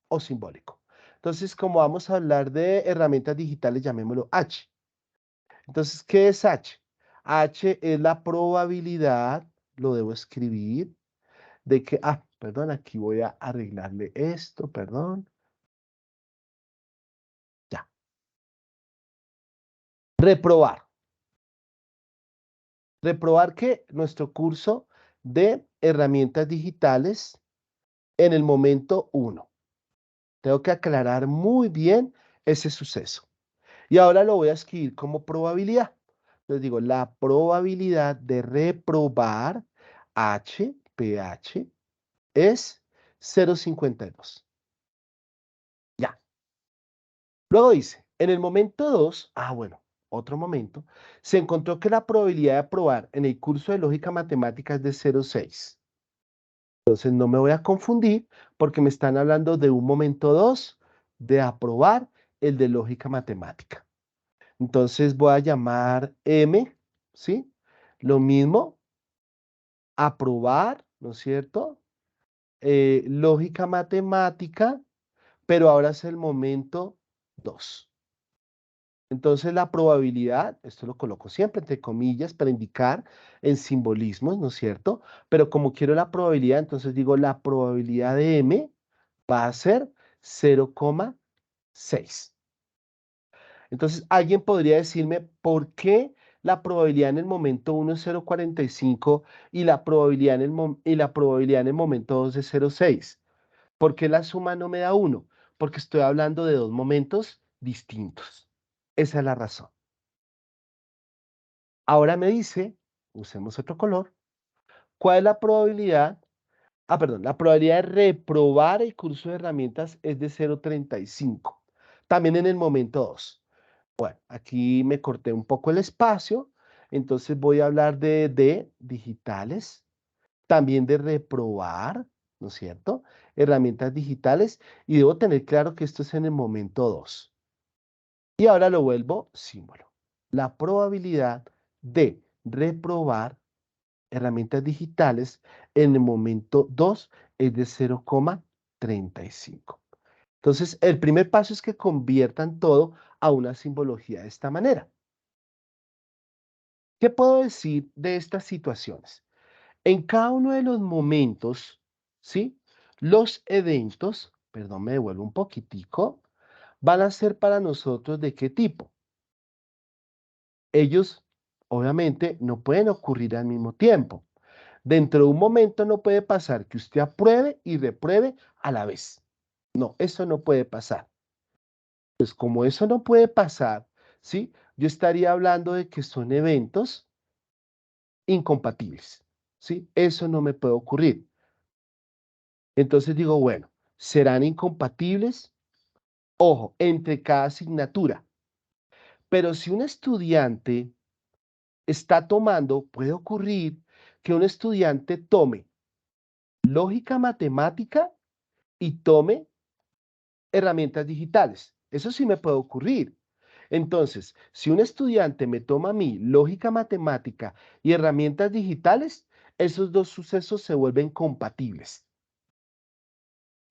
o simbólico. Entonces, como vamos a hablar de herramientas digitales, llamémoslo H. Entonces, ¿qué es H? H es la probabilidad, lo debo escribir, de que, perdón, aquí voy a arreglarle esto, perdón. Ya. Reprobar. Reprobar que nuestro curso de herramientas digitales en el momento 1. Tengo que aclarar muy bien ese suceso. Y ahora lo voy a escribir como probabilidad. Les digo, la probabilidad de reprobar pH, es 0,52. Ya. Luego dice, en el momento 2, bueno, otro momento, se encontró que la probabilidad de aprobar en el curso de lógica matemática es de 0,6. Entonces no me voy a confundir porque me están hablando de un momento 2 de aprobar el de lógica matemática. Entonces voy a llamar M, ¿sí? Lo mismo, aprobar, ¿no es cierto? Lógica matemática, pero ahora es el momento 2. Entonces la probabilidad, esto lo coloco siempre entre comillas para indicar en simbolismos, ¿no es cierto? Pero como quiero la probabilidad, entonces digo la probabilidad de M va a ser 0,6. Entonces alguien podría decirme por qué la probabilidad en el momento 1 es 0,45 y la probabilidad en el momento 2 es 0,6. ¿Por qué la suma no me da 1? Porque estoy hablando de dos momentos distintos. Esa es la razón. Ahora me dice, usemos otro color, ¿cuál es la probabilidad? Perdón, la probabilidad de reprobar el curso de herramientas es de 0,35. También en el momento 2. Bueno, aquí me corté un poco el espacio, entonces voy a hablar de digitales, también de reprobar, ¿no es cierto? Herramientas digitales, y debo tener claro que esto es en el momento 2. Y ahora lo vuelvo símbolo. La probabilidad de reprobar herramientas digitales en el momento 2 es de 0,35. Entonces, el primer paso es que conviertan todo a una simbología de esta manera. ¿Qué puedo decir de estas situaciones? En cada uno de los momentos, ¿sí? Los eventos, perdón, me devuelvo un poquitico, van a ser para nosotros ¿de qué tipo? Ellos, obviamente, no pueden ocurrir al mismo tiempo. Dentro de un momento no puede pasar que usted apruebe y repruebe a la vez. No, eso no puede pasar. Pues como eso no puede pasar, ¿sí? Yo estaría hablando de que son eventos incompatibles, ¿sí? Eso no me puede ocurrir. Entonces digo, bueno, serán incompatibles, ojo, entre cada asignatura. Pero si un estudiante está tomando, puede ocurrir que un estudiante tome lógica matemática y tome herramientas digitales. Eso sí me puede ocurrir. Entonces, si un estudiante me toma a mí lógica matemática y herramientas digitales, esos dos sucesos se vuelven compatibles.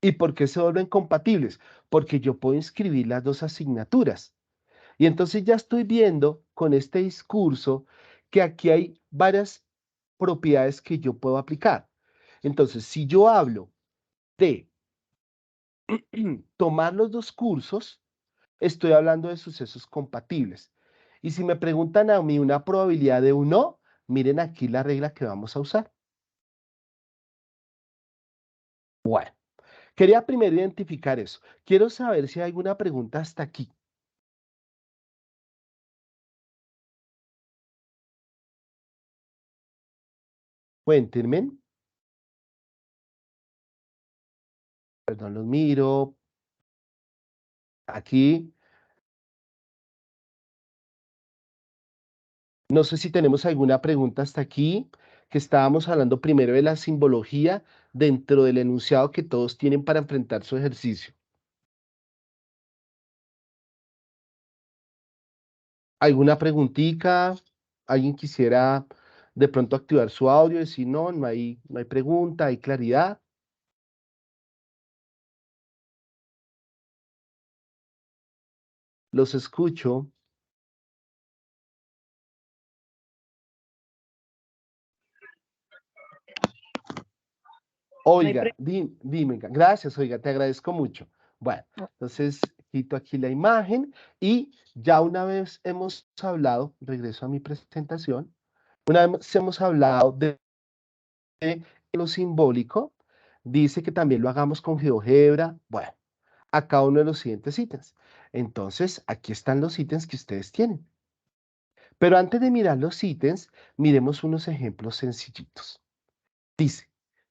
¿Y por qué se vuelven compatibles? Porque yo puedo inscribir las dos asignaturas. Y entonces ya estoy viendo con este discurso que aquí hay varias propiedades que yo puedo aplicar. Entonces, si yo hablo de tomar los dos cursos, estoy hablando de sucesos compatibles. Y si me preguntan a mí una probabilidad de un no, miren aquí la regla que vamos a usar. Bueno, quería primero identificar eso. Quiero saber si hay alguna pregunta hasta aquí. Cuéntenme. Perdón, los miro. Aquí. No sé si tenemos alguna pregunta hasta aquí, que estábamos hablando primero de la simbología dentro del enunciado que todos tienen para enfrentar su ejercicio. ¿Alguna preguntita? ¿Alguien quisiera de pronto activar su audio y decir no hay pregunta, hay claridad? Los escucho. Oiga, dime, gracias, oiga, te agradezco mucho. Bueno, entonces quito aquí la imagen y ya una vez hemos hablado, regreso a mi presentación, una vez hemos hablado de lo simbólico, dice que también lo hagamos con GeoGebra, bueno, a cada uno de los siguientes ítems. Entonces, aquí están los ítems que ustedes tienen. Pero antes de mirar los ítems, miremos unos ejemplos sencillitos. Dice,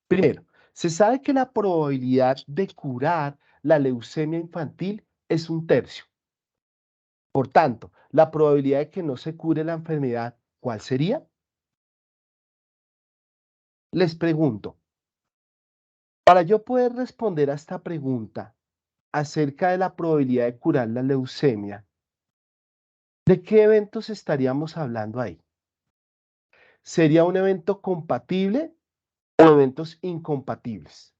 primero, se sabe que la probabilidad de curar la leucemia infantil es 1/3. Por tanto, la probabilidad de que no se cure la enfermedad, ¿cuál sería? Les pregunto, para yo poder responder a esta pregunta acerca de la probabilidad de curar la leucemia, ¿de qué eventos estaríamos hablando ahí? ¿Sería un evento compatible o eventos incompatibles?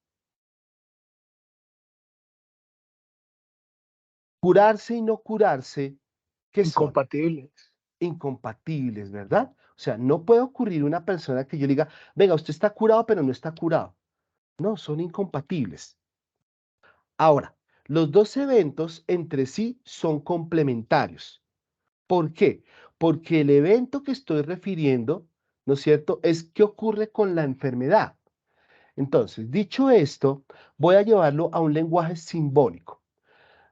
Curarse y no curarse, ¿qué son? Incompatibles. Incompatibles, ¿verdad? O sea, no puede ocurrir una persona que yo le diga, venga, usted está curado, pero no está curado. No, son incompatibles. Ahora, los dos eventos entre sí son complementarios. ¿Por qué? Porque el evento que estoy refiriendo, ¿no es cierto?, es qué ocurre con la enfermedad. Entonces, dicho esto, voy a llevarlo a un lenguaje simbólico.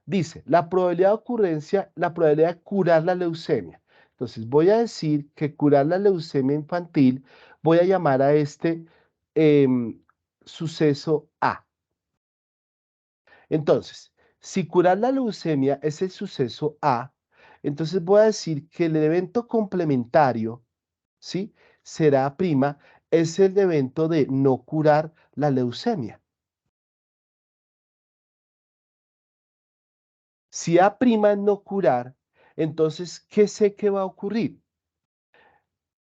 Dice, la probabilidad de ocurrencia, la probabilidad de curar la leucemia. Entonces, voy a decir que curar la leucemia infantil, voy a llamar a este suceso A. Entonces, si curar la leucemia es el suceso A, entonces voy a decir que el evento complementario, ¿sí?, será prima, es el evento de no curar la leucemia. Si A' es no curar, entonces, ¿qué sé que va a ocurrir?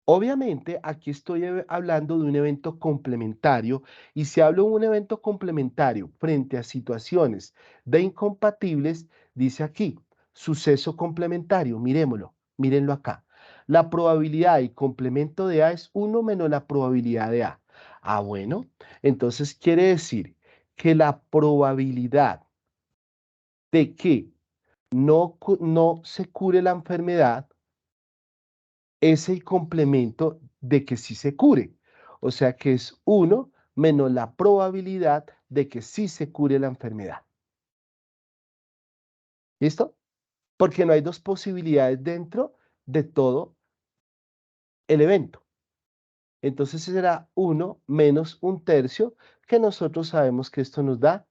Obviamente, aquí estoy hablando de un evento complementario y si hablo de un evento complementario frente a situaciones de incompatibles, dice aquí, suceso complementario, miremoslo, mírenlo acá. La probabilidad y complemento de A es 1 menos la probabilidad de A. Ah, bueno, entonces quiere decir que la probabilidad de que no se cure la enfermedad es el complemento de que sí se cure. O sea que es 1 menos la probabilidad de que sí se cure la enfermedad. ¿Listo? Porque no hay dos posibilidades dentro de todo el evento. Entonces será 1 menos 1/3, que nosotros sabemos que esto nos da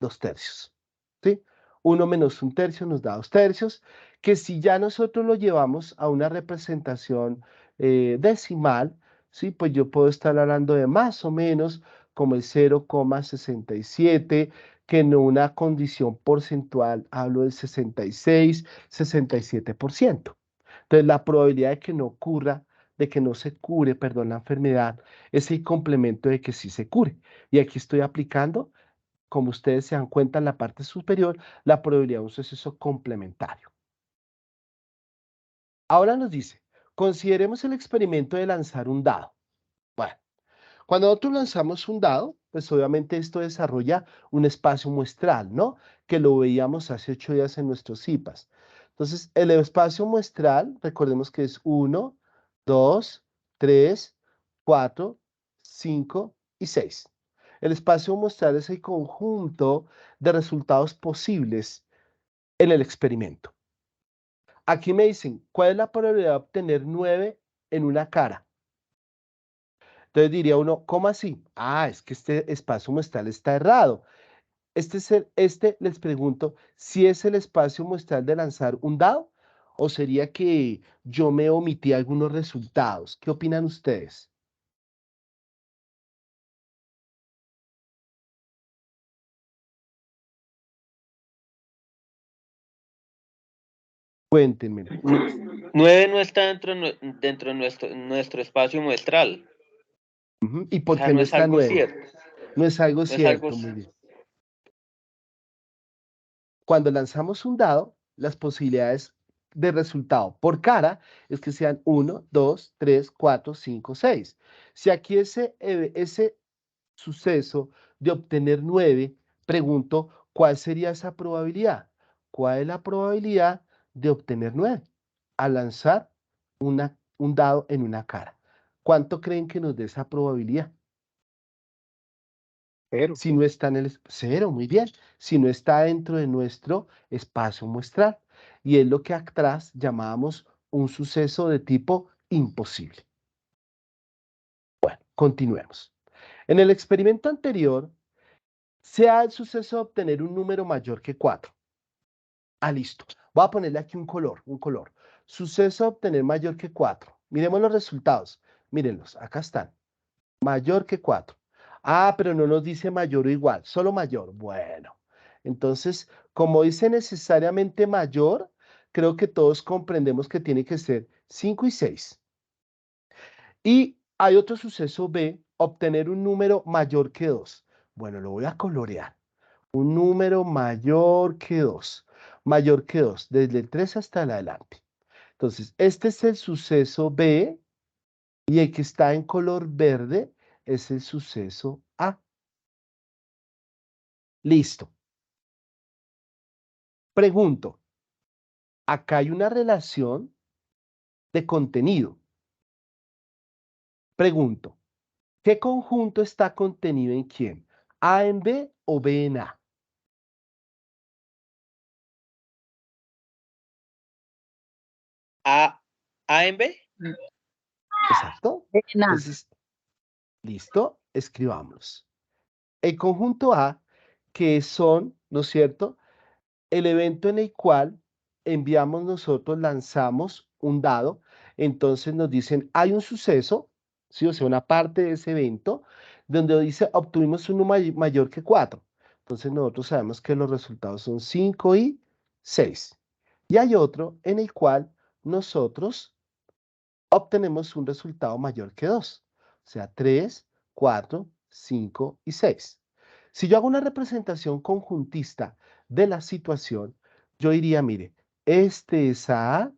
2/3. ¿Sí? 1 menos 1/3 nos da 2/3, que si ya nosotros lo llevamos a una representación decimal, ¿sí?, pues yo puedo estar hablando de más o menos como el 0,67, que en una condición porcentual hablo del 66, 67%. Entonces, la probabilidad de que no ocurra, de que no se cure, perdón, la enfermedad, es el complemento de que sí se cure. Y aquí estoy aplicando, como ustedes se dan cuenta en la parte superior, la probabilidad de un suceso complementario. Ahora nos dice, consideremos el experimento de lanzar un dado. Bueno, cuando nosotros lanzamos un dado, pues obviamente esto desarrolla un espacio muestral, ¿no? Que lo veíamos hace 8 días en nuestros CIPAS. Entonces, el espacio muestral, recordemos que es 1, 2, 3, 4, 5 y 6. El espacio muestral es el conjunto de resultados posibles en el experimento. Aquí me dicen, ¿cuál es la probabilidad de obtener 9 en una cara? Entonces diría uno, ¿cómo así? Ah, es que este espacio muestral está errado. Les pregunto, ¿si es el espacio muestral de lanzar un dado? ¿O sería que yo me omití algunos resultados? ¿Qué opinan ustedes? Cuéntenme. 9 no está dentro de nuestro espacio muestral. Ujú. ¿Y O por sea, qué no no es está algo 9? cierto. No es algo No es algo. cierto, muy bien. Cuando lanzamos un dado, las posibilidades de resultado por cara es que sean 1, 2, 3, 4, 5, 6. Si aquí ese suceso de obtener 9, pregunto, ¿cuál sería esa probabilidad? ¿Cuál es la probabilidad de obtener 9 al lanzar un dado en una cara? ¿Cuánto creen que nos dé esa probabilidad? 0. Si no está en el 0, muy bien. Si no está dentro de nuestro espacio muestral. Y es lo que atrás llamábamos un suceso de tipo imposible. Bueno, continuemos. En el experimento anterior, se da el suceso de obtener un número mayor que 4. Ah, listo. Voy a ponerle aquí un color, un color. Suceso de obtener mayor que 4. Miremos los resultados. Mírenlos, acá están. Mayor que 4. Ah, pero no nos dice mayor o igual, solo mayor. Bueno, entonces, como dice necesariamente mayor, creo que todos comprendemos que tiene que ser 5 y 6. Y hay otro suceso B, obtener un número mayor que 2. Bueno, lo voy a colorear. Un número mayor que 2. Mayor que 2, desde el 3 hasta el adelante. Entonces, este es el suceso B y el que está en color verde es el suceso A. Listo. Pregunto, acá hay una relación de contenido. Pregunto, ¿qué conjunto está contenido en quién? ¿A en B o B en A? ¿A en B? ¿Exacto? Entonces, listo, escribamos. El conjunto A, que son, ¿no es cierto?, el evento en el cual enviamos nosotros, lanzamos un dado, entonces nos dicen, hay un suceso, ¿sí? O sea, una parte de ese evento, donde dice, obtuvimos un número mayor que 4. Entonces nosotros sabemos que los resultados son 5 y 6. Y hay otro en el cual nosotros obtenemos un resultado mayor que 2. O sea, 3, 4, 5 y 6. Si yo hago una representación conjuntista de la situación, yo diría, mire, este es A,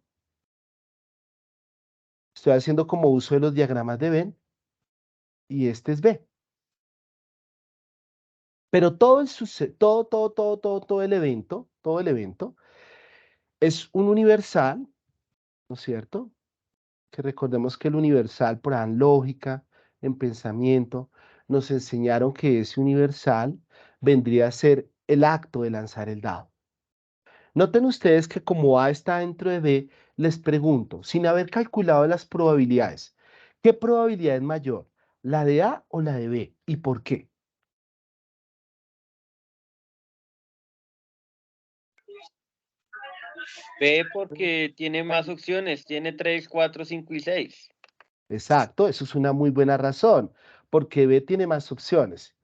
estoy haciendo como uso de los diagramas de Venn, y este es B. Pero todo el evento es un universal, ¿no es cierto? Que recordemos que el universal, por en lógica, en pensamiento, nos enseñaron que ese universal vendría a ser el acto de lanzar el dado. Noten ustedes que como A está dentro de B, les pregunto, sin haber calculado las probabilidades, ¿qué probabilidad es mayor? ¿La de A o la de B? ¿Y por qué? B porque tiene más opciones, tiene 3, 4, 5 y 6. Exacto, eso es una muy buena razón, porque B tiene más opciones.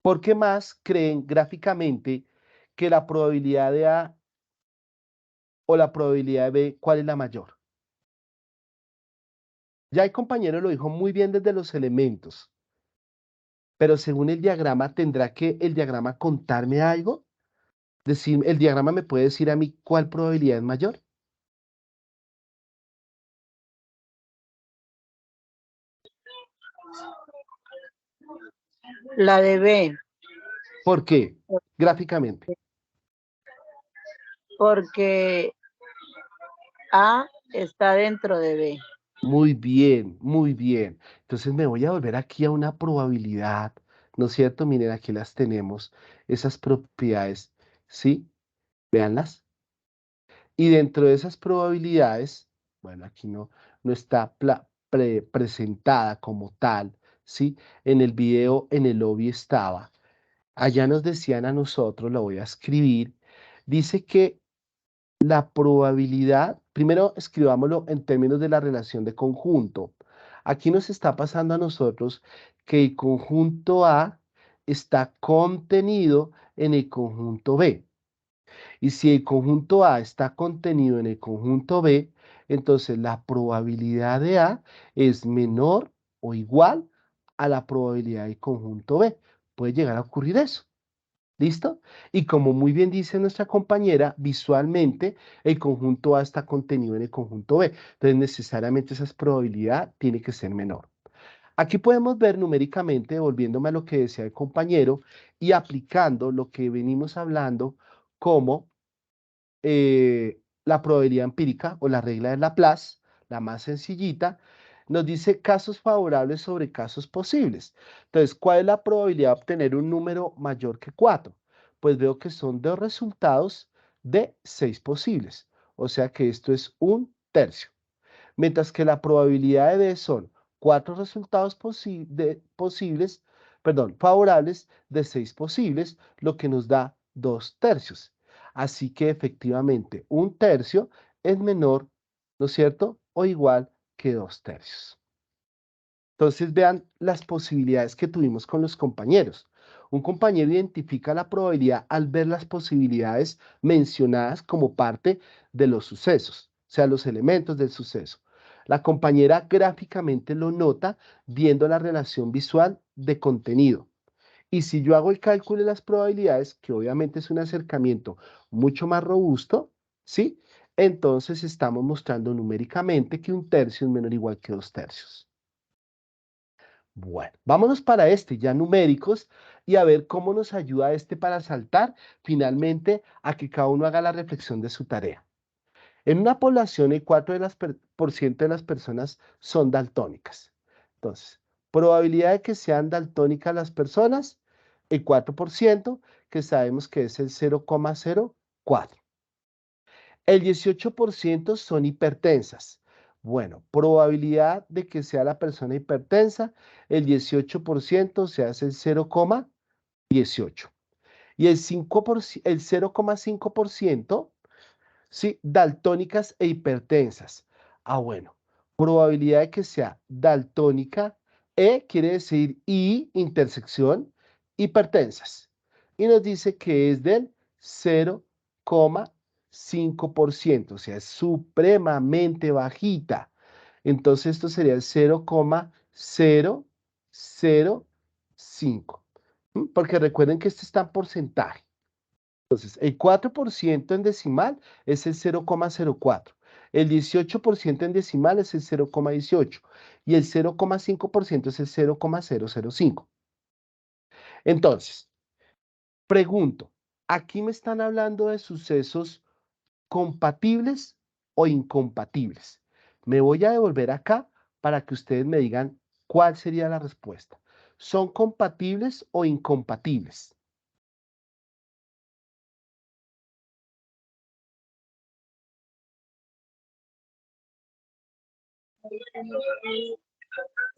¿Por qué más creen gráficamente que la probabilidad de A o la probabilidad de B, cuál es la mayor? Ya el compañero lo dijo muy bien desde los elementos, pero según el diagrama, ¿tendrá que el diagrama contarme algo? ¿El diagrama me puede decir a mí cuál probabilidad es mayor? La de B, ¿Por qué? Gráficamente. porque A está dentro de B. Muy bien, muy bien. Entonces me voy a volver aquí a una probabilidad, ¿no es cierto? Miren, aquí las tenemos, esas propiedades, ¿sí? Véanlas. Y dentro de esas probabilidades, bueno, aquí no está presentada como tal, ¿sí? En el video, en el lobby estaba. Allá nos decían a nosotros, lo voy a escribir, dice que la probabilidad, primero escribámoslo en términos de la relación de conjunto. Aquí nos está pasando a nosotros que el conjunto A está contenido en el conjunto B. Y si el conjunto A está contenido en el conjunto B, entonces la probabilidad de A es menor o igual a la probabilidad del conjunto B. Puede llegar a ocurrir eso. ¿Listo? Y como muy bien dice nuestra compañera, visualmente el conjunto A está contenido en el conjunto B. Entonces necesariamente esa probabilidad tiene que ser menor. Aquí podemos ver numéricamente, volviéndome a lo que decía el compañero, y aplicando lo que venimos hablando como la probabilidad empírica o la regla de Laplace, la más sencillita, nos dice casos favorables sobre casos posibles. Entonces, ¿cuál es la probabilidad de obtener un número mayor que 4? Pues veo que son 2 resultados de 6 posibles. O sea que esto es 1/3. Mientras que la probabilidad de B son 4 resultados posibles, perdón, favorables de 6 posibles, lo que nos da 2/3. Así que efectivamente 1/3 es menor, ¿no es cierto? O igual que 2/3. Entonces vean las posibilidades que tuvimos con los compañeros. Un compañero identifica la probabilidad al ver las posibilidades mencionadas como parte de los sucesos, o sea, los elementos del suceso. La compañera gráficamente lo nota viendo la relación visual de contenido. Y si yo hago el cálculo de las probabilidades, que obviamente es un acercamiento mucho más robusto, ¿sí? Entonces estamos mostrando numéricamente que 1/3 es menor o igual que 2/3. Bueno, vámonos para ya numéricos, y a ver cómo nos ayuda para saltar finalmente a que cada uno haga la reflexión de su tarea. En una población, el 4% de las personas son daltónicas. Entonces, probabilidad de que sean daltónicas las personas, el 4%, que sabemos que es el 0,04. El 18% son hipertensas. Bueno, probabilidad de que sea la persona hipertensa, el 18% se hace el 0,18. Y el 0,5%, ¿sí? Daltónicas e hipertensas. Bueno, probabilidad de que sea daltónica, quiere decir intersección, hipertensas. Y nos dice que es del 0,5%, o sea, es supremamente bajita. Entonces esto sería el 0,005. Porque recuerden que este está en porcentaje. Entonces, el 4% en decimal es el 0,04. El 18% en decimal es el 0,18. Y el 0,5% es el 0,005. Entonces, pregunto, ¿aquí me están hablando de sucesos compatibles o incompatibles? Me voy a devolver acá para que ustedes me digan cuál sería la respuesta. ¿Son compatibles o incompatibles?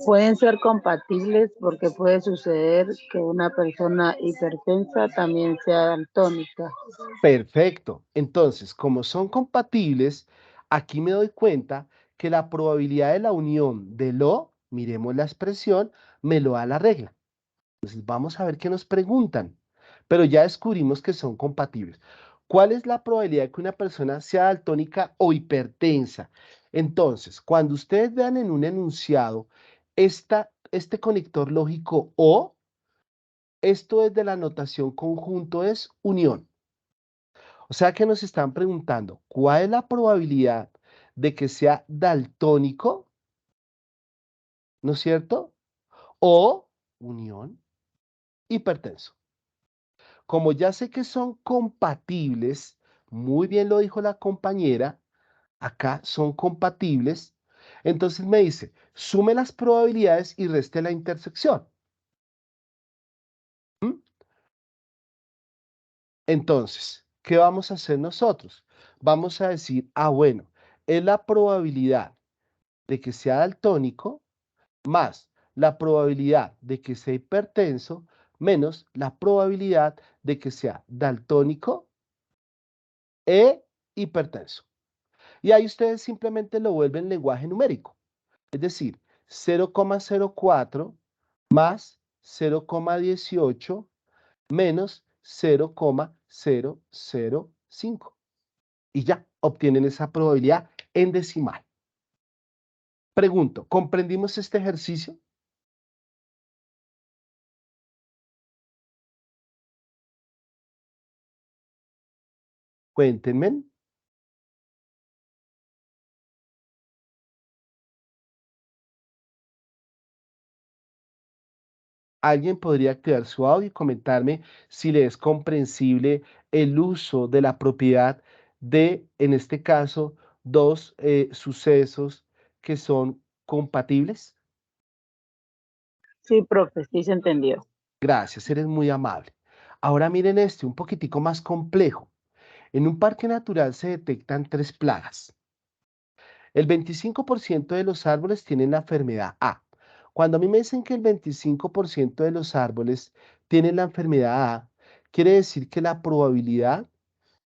Pueden ser compatibles porque puede suceder que una persona hipertensa también sea daltónica. Perfecto. Entonces, como son compatibles, aquí me doy cuenta que la probabilidad de la unión de miremos la expresión, me lo da la regla. Entonces, vamos a ver qué nos preguntan. Pero ya descubrimos que son compatibles. ¿Cuál es la probabilidad de que una persona sea daltónica o hipertensa? Entonces, cuando ustedes vean en un enunciado este conector lógico o, esto es de la notación conjunto, es unión. O sea que nos están preguntando, ¿cuál es la probabilidad de que sea daltónico? ¿No es cierto? O unión, hipertenso. Como ya sé que son compatibles, muy bien lo dijo la compañera, acá son compatibles, entonces me dice, sume las probabilidades y reste la intersección. ¿Mm? Entonces, ¿qué vamos a hacer nosotros? Vamos a decir, bueno, es la probabilidad de que sea daltónico más la probabilidad de que sea hipertenso menos la probabilidad de que sea daltónico e hipertenso. Y ahí ustedes simplemente lo vuelven lenguaje numérico. Es decir, 0,04 más 0,18 menos 0,005. 5. Y ya, obtienen esa probabilidad en decimal. Pregunto, ¿comprendimos este ejercicio? Cuéntenme. Alguien podría activar su audio y comentarme si le es comprensible el uso de la propiedad de, en este caso, dos sucesos que son compatibles. Sí, profe, sí se entendió. Gracias, eres muy amable. Ahora miren este, un poquitico más complejo. En un parque natural se detectan 3 plagas. El 25% de los árboles tienen la enfermedad A. Cuando a mí me dicen que el 25% de los árboles tienen la enfermedad A, quiere decir que la probabilidad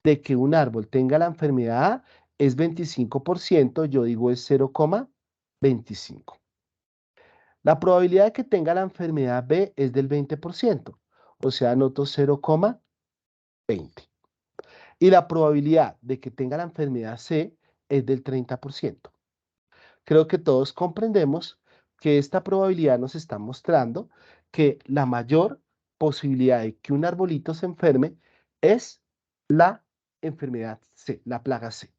de que un árbol tenga la enfermedad A es 25%, yo digo es 0,25. La probabilidad de que tenga la enfermedad B es del 20%, o sea, anoto 0,20. Y la probabilidad de que tenga la enfermedad C es del 30%. Creo que todos comprendemos que esta probabilidad nos está mostrando que la mayor posibilidad de que un arbolito se enferme es la enfermedad C, la plaga C.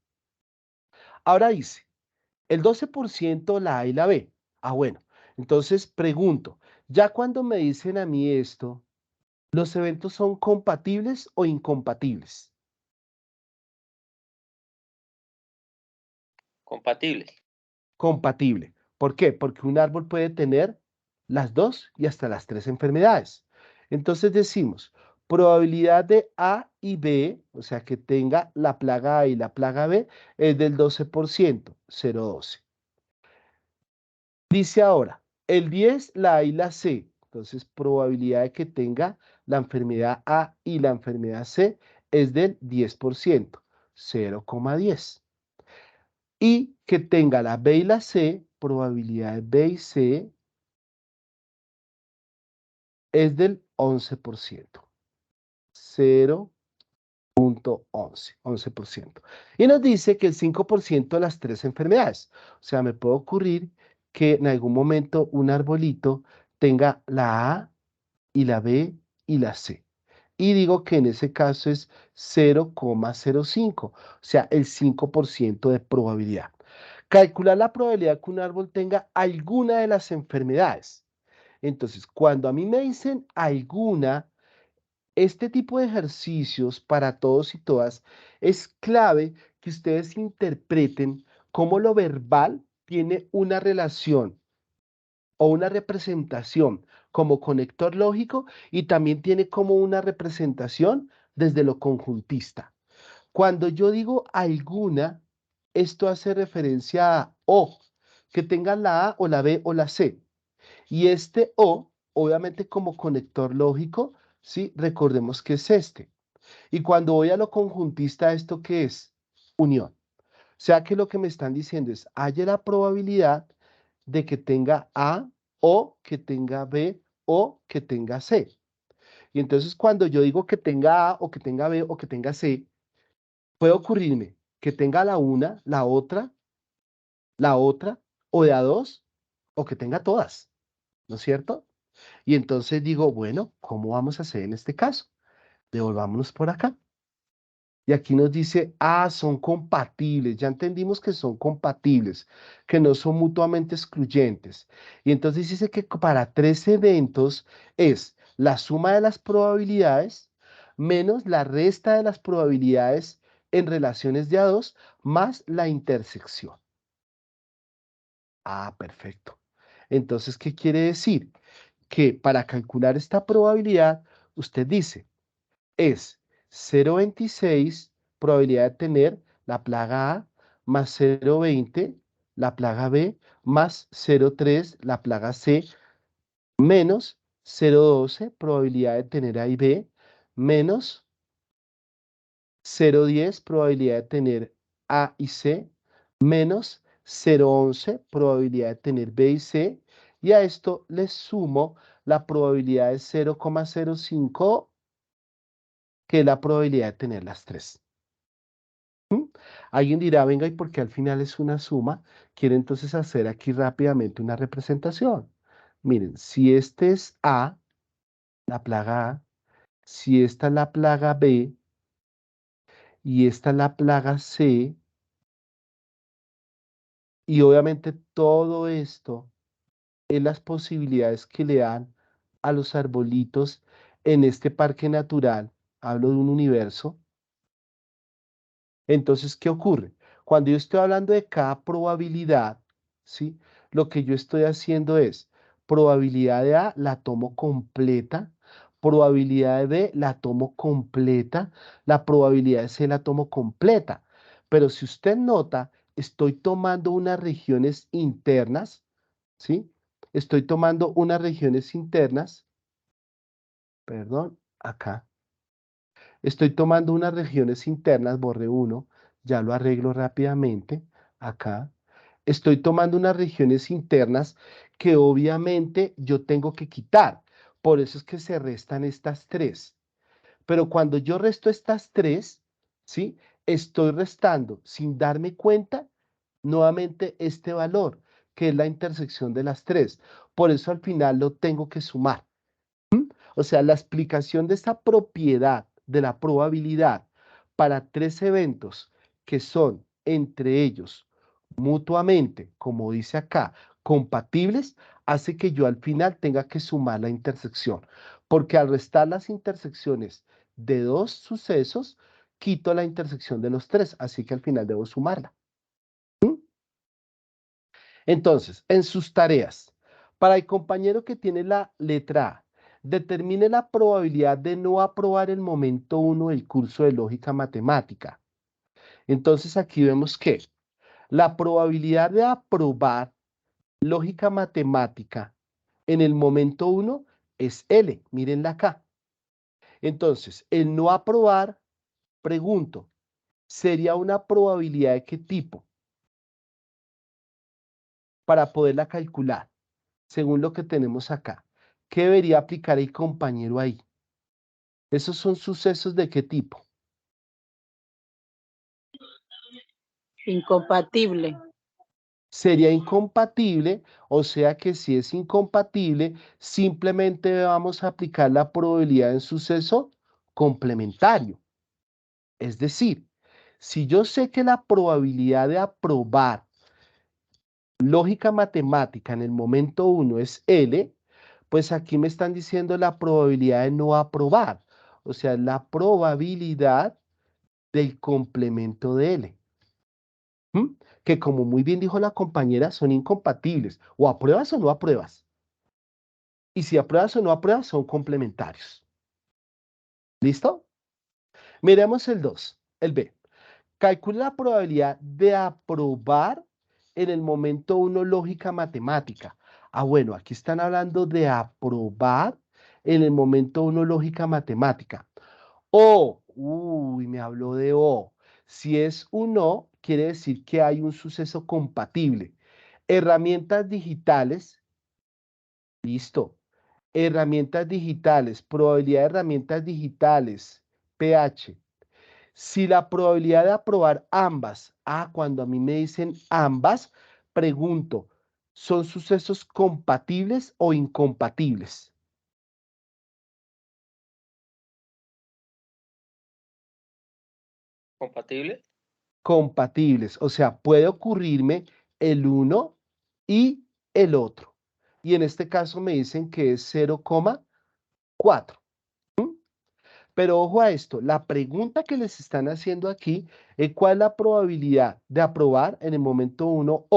Ahora dice, el 12% la A y la B. Ah, bueno, entonces pregunto, ya cuando me dicen a mí esto, ¿los eventos son compatibles o incompatibles? Compatibles. Compatible. ¿Por qué? Porque un árbol puede tener las 2 y hasta las 3 enfermedades. Entonces decimos, probabilidad de A y B, o sea, que tenga la plaga A y la plaga B, es del 12%, 0,12. Dice ahora, el 10, la A y la C. Entonces, probabilidad de que tenga la enfermedad A y la enfermedad C es del 10%, 0,10. Y que tenga la B y la C, probabilidad de B y C es del 11%, 0,11%. Y nos dice que el 5% de las 3 enfermedades. O sea, me puede ocurrir que en algún momento un arbolito tenga la A y la B y la C. Y digo que en ese caso es 0,05, o sea, el 5% de probabilidad. Calcular la probabilidad que un árbol tenga alguna de las enfermedades. Entonces, cuando a mí me dicen alguna, este tipo de ejercicios para todos y todas es clave que ustedes interpreten cómo lo verbal tiene una relación o una representación como conector lógico y también tiene como una representación desde lo conjuntista. Cuando yo digo alguna, esto hace referencia a o, que tenga la A o la B o la C. Y este o, obviamente como conector lógico, ¿sí? Recordemos que es este. Y cuando voy a lo conjuntista, ¿esto qué es? Unión. O sea que lo que me están diciendo es, haya la probabilidad de que tenga A o que tenga B o que tenga C. Y entonces cuando yo digo que tenga A o que tenga B o que tenga C, puede ocurrirme que tenga la una, la otra, o de a dos, o que tenga todas, ¿no es cierto? Y entonces digo, bueno, ¿cómo vamos a hacer en este caso? Devolvámonos por acá. Y aquí nos dice, son compatibles. Ya entendimos que son compatibles, que no son mutuamente excluyentes. Y entonces dice que para 3 eventos es la suma de las probabilidades menos la resta de las probabilidades en relaciones de a dos más la intersección. Perfecto. Entonces, ¿qué quiere decir? Que para calcular esta probabilidad, usted dice, es 0,26 probabilidad de tener la plaga A más 0,20 la plaga B más 0,3 la plaga C menos 0,12 probabilidad de tener A y B menos 0,10 probabilidad de tener A y C menos 0,11 probabilidad de tener B y C y a esto le sumo la probabilidad de 0,05 que es la probabilidad de tener las 3. Alguien dirá, venga, ¿y por qué al final es una suma? Quiero entonces hacer aquí rápidamente una representación. Miren, si este es A, la plaga A, si esta es la plaga B y esta es la plaga C, y obviamente todo esto es las posibilidades que le dan a los arbolitos en este parque natural. Hablo de un universo. Entonces, ¿qué ocurre? Cuando yo estoy hablando de cada probabilidad, ¿sí? Lo que yo estoy haciendo es, probabilidad de A la tomo completa, probabilidad de B la tomo completa, la probabilidad de C la tomo completa. Pero si usted nota, estoy tomando unas regiones internas, ¿sí? Estoy tomando unas regiones internas, perdón, acá. Estoy tomando unas regiones internas, borré uno, ya lo arreglo rápidamente, acá. Estoy tomando unas regiones internas que obviamente yo tengo que quitar. Por eso es que se restan estas tres. Pero cuando yo resto estas tres, ¿sí? Estoy restando sin darme cuenta nuevamente este valor, que es la intersección de las tres. Por eso al final lo tengo que sumar. O sea, la explicación de esta propiedad de la probabilidad para tres eventos que son entre ellos mutuamente, como dice acá, compatibles, hace que yo al final tenga que sumar la intersección. Porque al restar las intersecciones de dos sucesos, quito la intersección de los tres, así que al final debo sumarla. Entonces, en sus tareas, para el compañero que tiene la letra A, determine la probabilidad de no aprobar el momento 1 del curso de lógica matemática. Entonces, aquí vemos que la probabilidad de aprobar lógica matemática en el momento 1 es L. Mírenla acá. Entonces, el no aprobar, pregunto, ¿sería una probabilidad de qué tipo? Para poderla calcular, según lo que tenemos acá. ¿Qué debería aplicar el compañero ahí? ¿Esos son sucesos de qué tipo? Incompatible. Sería incompatible, o sea que si es incompatible, simplemente vamos a aplicar la probabilidad en suceso complementario. Es decir, si yo sé que la probabilidad de aprobar lógica matemática en el momento 1 es L, pues aquí me están diciendo la probabilidad de no aprobar, o sea, la probabilidad del complemento de L. Que como muy bien dijo la compañera, son incompatibles, o apruebas o no apruebas. Y si apruebas o no apruebas, son complementarios. ¿Listo? Miremos el 2, el B. Calcula la probabilidad de aprobar en el momento 1 lógica matemática. Ah, bueno, aquí están hablando de aprobar en el momento 1 lógica matemática. O, uy, me habló de O. Si es un O, quiere decir que hay un suceso compatible. Herramientas digitales, listo. Herramientas digitales, probabilidad de herramientas digitales, pH. Si la probabilidad de aprobar ambas, cuando a mí me dicen ambas, pregunto, ¿son sucesos compatibles o incompatibles? ¿Compatible? Compatibles, o sea, puede ocurrirme el uno y el otro. Y en este caso me dicen que es 0,4. Pero ojo a esto, la pregunta que les están haciendo aquí es cuál es la probabilidad de aprobar en el momento 1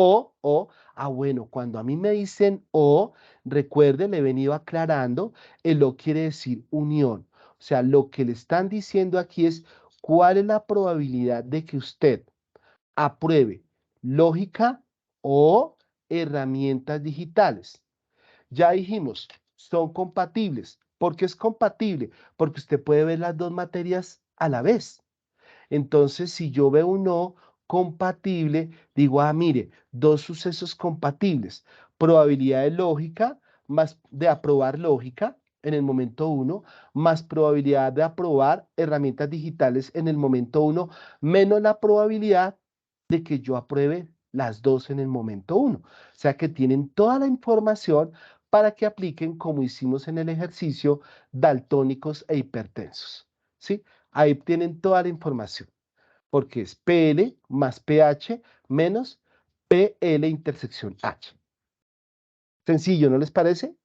bueno, cuando a mí me dicen o, recuerden, le he venido aclarando, el o quiere decir unión. O sea, lo que le están diciendo aquí es cuál es la probabilidad de que usted apruebe lógica o herramientas digitales. Ya dijimos, son compatibles. ¿Por qué es compatible? Porque usted puede ver las dos materias a la vez. Entonces, si yo veo un no compatible, digo, mire, dos sucesos compatibles. Probabilidad de lógica más de aprobar lógica en el momento 1 más probabilidad de aprobar herramientas digitales en el momento 1 menos la probabilidad de que yo apruebe las dos en el momento 1. O sea que tienen toda la información para que apliquen como hicimos en el ejercicio daltónicos e hipertensos. ¿Sí? Ahí tienen toda la información, porque es PL más pH menos PL intersección H. Sencillo, ¿no les parece?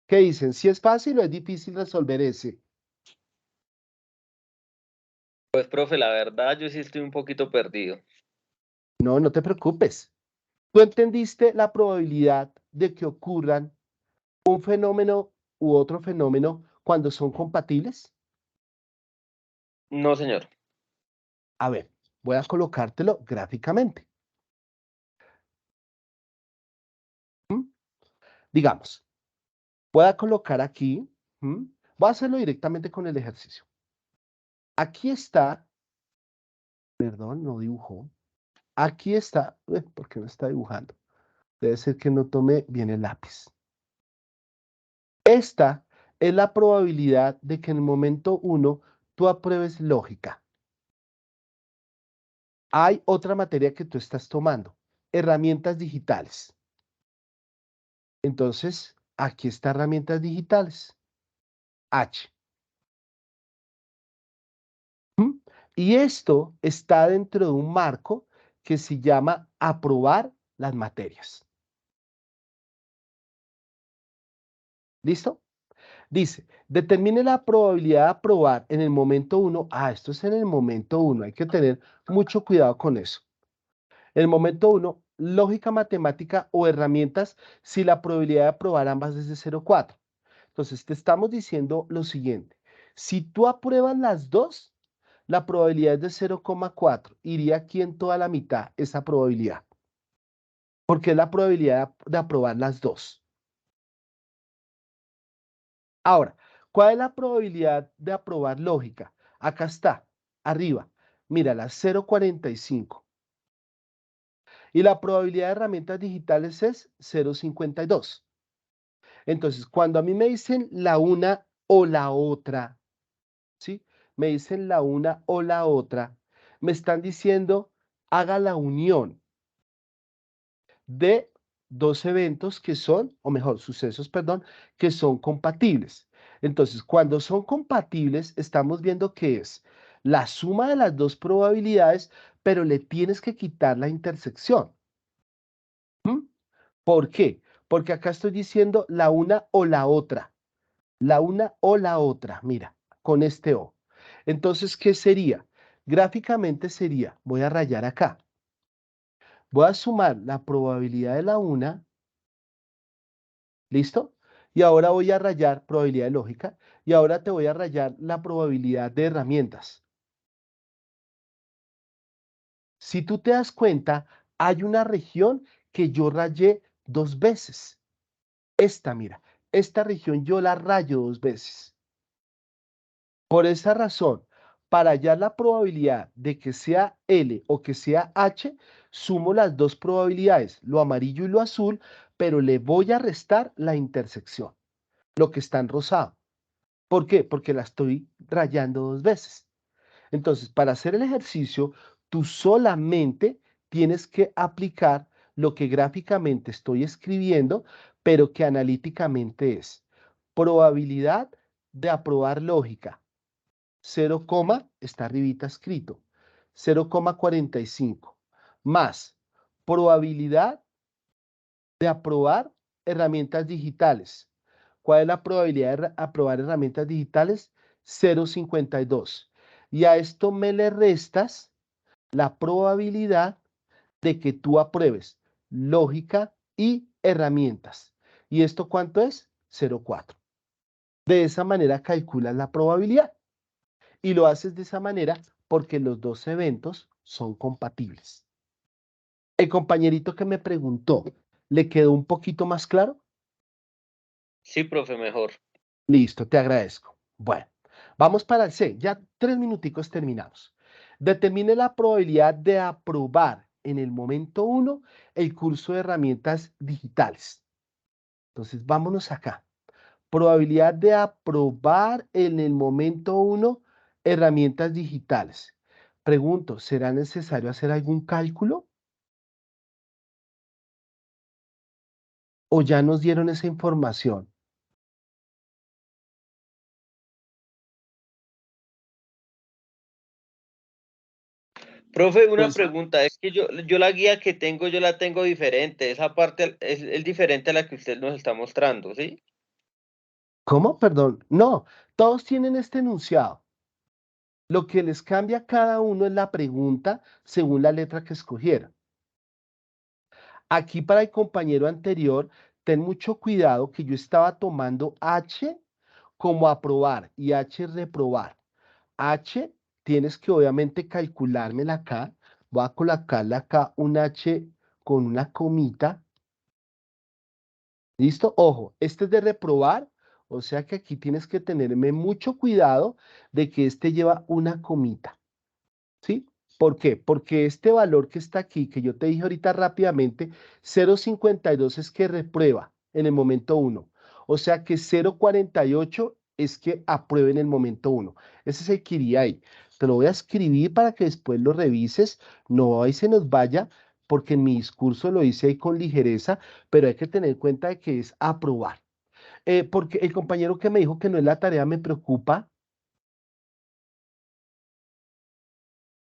¿Qué dicen? ¿Si es fácil o es difícil resolver ese? Pues, profe, la verdad, yo sí estoy un poquito perdido. No, no te preocupes. ¿Tú entendiste la probabilidad de que ocurran un fenómeno u otro fenómeno cuando son compatibles? No, señor. A ver, voy a colocártelo gráficamente. Digamos, voy a colocar aquí, voy a hacerlo directamente con el ejercicio. Aquí está, perdón, no dibujó. Aquí está, ¿por qué no está dibujando? Debe ser que no tomé bien el lápiz. Esta es la probabilidad de que en el momento 1 tú apruebes lógica. Hay otra materia que tú estás tomando, herramientas digitales. Entonces, aquí está herramientas digitales, H. Y esto está dentro de un marco que se llama aprobar las materias. ¿Listo? Dice, determine la probabilidad de aprobar en el momento 1. Esto es en el momento 1. Hay que tener mucho cuidado con eso. En el momento 1, lógica matemática o herramientas si la probabilidad de aprobar ambas es de 0,4. Entonces, te estamos diciendo lo siguiente. Si tú apruebas las dos, la probabilidad es de 0,4. Iría aquí en toda la mitad esa probabilidad. Porque es la probabilidad de aprobar las dos. Ahora, ¿cuál es la probabilidad de aprobar lógica? Acá está, arriba. Mírala, 0,45. Y la probabilidad de herramientas digitales es 0,52. Entonces, cuando a mí me dicen la una o la otra, ¿sí? Me dicen la una o la otra, me están diciendo, haga la unión de dos eventos que son, o mejor, sucesos, perdón, que son compatibles. Entonces, cuando son compatibles, estamos viendo que es la suma de las dos probabilidades, pero le tienes que quitar la intersección. ¿Por qué? Porque acá estoy diciendo la una o la otra. La una o la otra, mira, con este O. Entonces, ¿qué sería? Gráficamente sería, voy a rayar acá. Voy a sumar la probabilidad de la una, ¿listo? Y ahora voy a rayar probabilidad de lógica, y ahora te voy a rayar la probabilidad de herramientas. Si tú te das cuenta, hay una región que yo rayé dos veces. Esta, mira, esta región yo la rayo dos veces. Por esa razón, para hallar la probabilidad de que sea L o que sea H, sumo las dos probabilidades, lo amarillo y lo azul, pero le voy a restar la intersección, lo que está en rosado. ¿Por qué? Porque la estoy rayando dos veces. Entonces, para hacer el ejercicio, tú solamente tienes que aplicar lo que gráficamente estoy escribiendo, pero que analíticamente es probabilidad de aprobar lógica. 0, está arribita escrito, 0,45 más probabilidad de aprobar herramientas digitales. ¿Cuál es la probabilidad de aprobar herramientas digitales? 0,52. Y a esto me le restas la probabilidad de que tú apruebes lógica y herramientas. ¿Y esto cuánto es? 0,4. De esa manera calculas la probabilidad. Y lo haces de esa manera porque los dos eventos son compatibles. El compañerito que me preguntó, ¿le quedó un poquito más claro? Sí, profe, mejor. Listo, te agradezco. Bueno, vamos para el C. Ya 3 minuticos terminamos. Determine la probabilidad de aprobar en el momento 1 el curso de herramientas digitales. Entonces, vámonos acá. Probabilidad de aprobar en el momento 1 herramientas digitales. Pregunto, ¿será necesario hacer algún cálculo? ¿O ya nos dieron esa información? Profe, una Pues, pregunta, es que yo la guía que tengo, yo la tengo diferente, esa parte es diferente a la que usted nos está mostrando, ¿sí? ¿Cómo? Perdón. No, todos tienen este enunciado. Lo que les cambia a cada uno es la pregunta según la letra que escogieron. Aquí para el compañero anterior, ten mucho cuidado que yo estaba tomando H como aprobar y H reprobar. H tienes que obviamente calculármela acá. Voy a colocarle acá un H con una comita. ¿Listo? Ojo, este es de reprobar, o sea que aquí tienes que tenerme mucho cuidado de que este lleva una comita. ¿Sí? ¿Por qué? Porque este valor que está aquí, que yo te dije ahorita rápidamente, 0,52 es que reprueba en el momento 1. O sea que 0,48 es que aprueba en el momento 1. Ese es el que iría ahí. Te lo voy a escribir para que después lo revises. No ahí se nos vaya, porque en mi discurso lo hice ahí con ligereza, pero hay que tener en cuenta de que es aprobar. Porque el compañero que me dijo que no es la tarea me preocupa.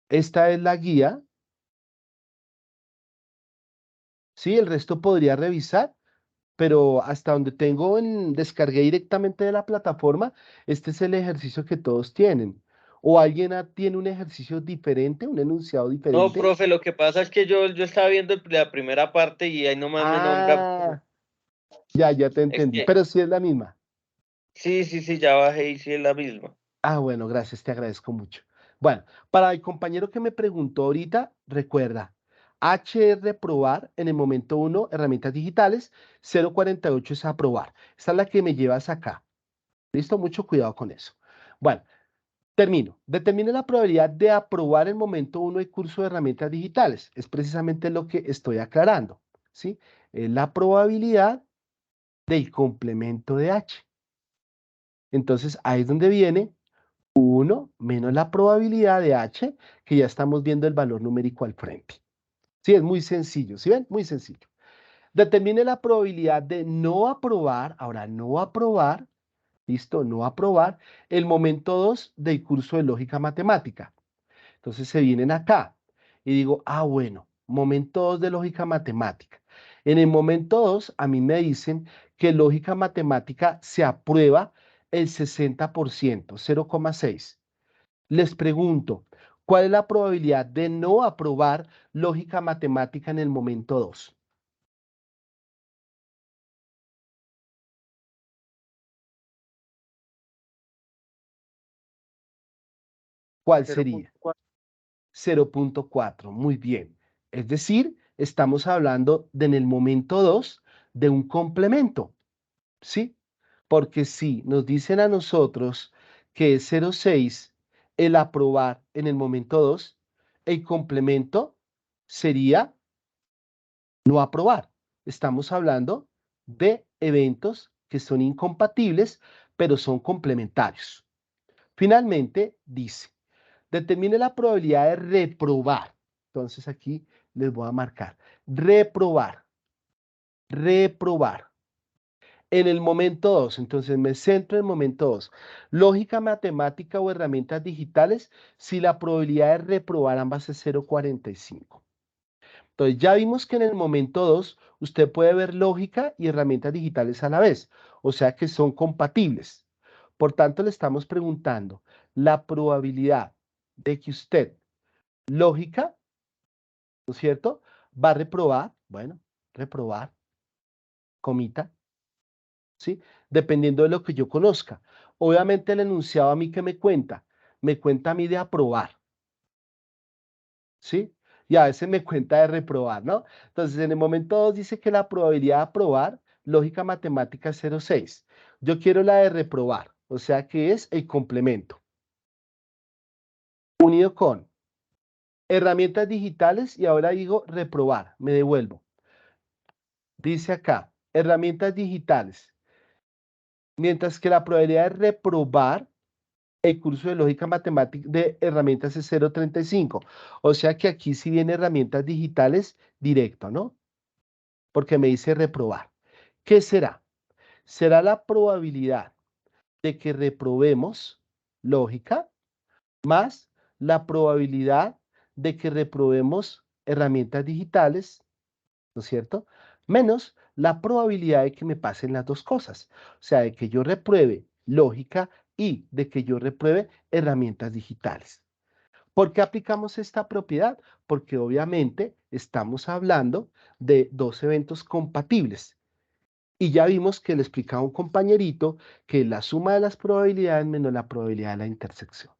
Esta es la guía. Sí, el resto podría revisar, pero hasta donde descargué directamente de la plataforma, este es el ejercicio que todos tienen. ¿O alguien tiene un ejercicio diferente, un enunciado No, diferente? profe, lo que pasa es que yo estaba viendo la primera parte y ahí nomás me nombra. Ah, ya te Es entendí, que, pero sí es la misma. sí, ya bajé y sí es la misma. Ah, bueno, gracias, te agradezco mucho. Bueno, para el compañero que me preguntó ahorita, recuerda, H es reprobar en el momento 1, herramientas digitales, 0,48 es aprobar. Esta es la que me llevas acá. ¿Listo? Mucho cuidado con eso. Bueno, termino. Determine la probabilidad de aprobar el momento 1 el curso de herramientas digitales. Es precisamente lo que estoy aclarando. ¿Sí? Es la probabilidad del complemento de H. Entonces, ahí es donde viene 1 menos la probabilidad de H, que ya estamos viendo el valor numérico al frente. Sí, es muy sencillo. ¿Sí ven? Muy sencillo. Determine la probabilidad de no aprobar. Ahora, no aprobar. ¿Listo? No aprobar el momento 2 del curso de lógica matemática. Entonces se vienen acá y digo, bueno, momento 2 de lógica matemática. En el momento 2 a mí me dicen que lógica matemática se aprueba el 60%, 0,6. Les pregunto, ¿cuál es la probabilidad de no aprobar lógica matemática en el momento 2? ¿Cuál sería? 0,4. Muy bien. Es decir, estamos hablando en el momento 2 de un complemento, ¿sí? Porque si nos dicen a nosotros que es 0,6 el aprobar en el momento 2, el complemento sería no aprobar. Estamos hablando de eventos que son incompatibles, pero son complementarios. Finalmente, dice, determine la probabilidad de reprobar. Entonces aquí les voy a marcar. Reprobar. Reprobar. En el momento 2, entonces me centro en el momento 2. Lógica matemática o herramientas digitales, si la probabilidad de reprobar ambas es 0,45. Entonces ya vimos que en el momento 2 usted puede ver lógica y herramientas digitales a la vez, o sea que son compatibles. Por tanto, le estamos preguntando la probabilidad de que usted, lógica, ¿no es cierto?, va a reprobar, bueno, reprobar, comita, ¿sí? Dependiendo de lo que yo conozca. Obviamente el enunciado a mí que me cuenta a mí de aprobar, ¿sí? Y a veces me cuenta de reprobar, ¿no? Entonces, en el momento 2 dice que la probabilidad de aprobar, lógica matemática es 0,6. Yo quiero la de reprobar, o sea que es el complemento. Unido con herramientas digitales y ahora digo reprobar, me devuelvo. Dice acá, herramientas digitales, mientras que la probabilidad de reprobar el curso de lógica matemática de herramientas es 0,35. O sea que aquí sí viene herramientas digitales directo, ¿no? Porque me dice reprobar. ¿Qué será? Será la probabilidad de que reprobemos lógica más la probabilidad de que reprobemos herramientas digitales, ¿no es cierto? Menos la probabilidad de que me pasen las dos cosas. O sea, de que yo repruebe lógica y de que yo repruebe herramientas digitales. ¿Por qué aplicamos esta propiedad? Porque obviamente estamos hablando de dos eventos compatibles. Y ya vimos que le explicaba un compañerito que la suma de las probabilidades menos la probabilidad de la intersección.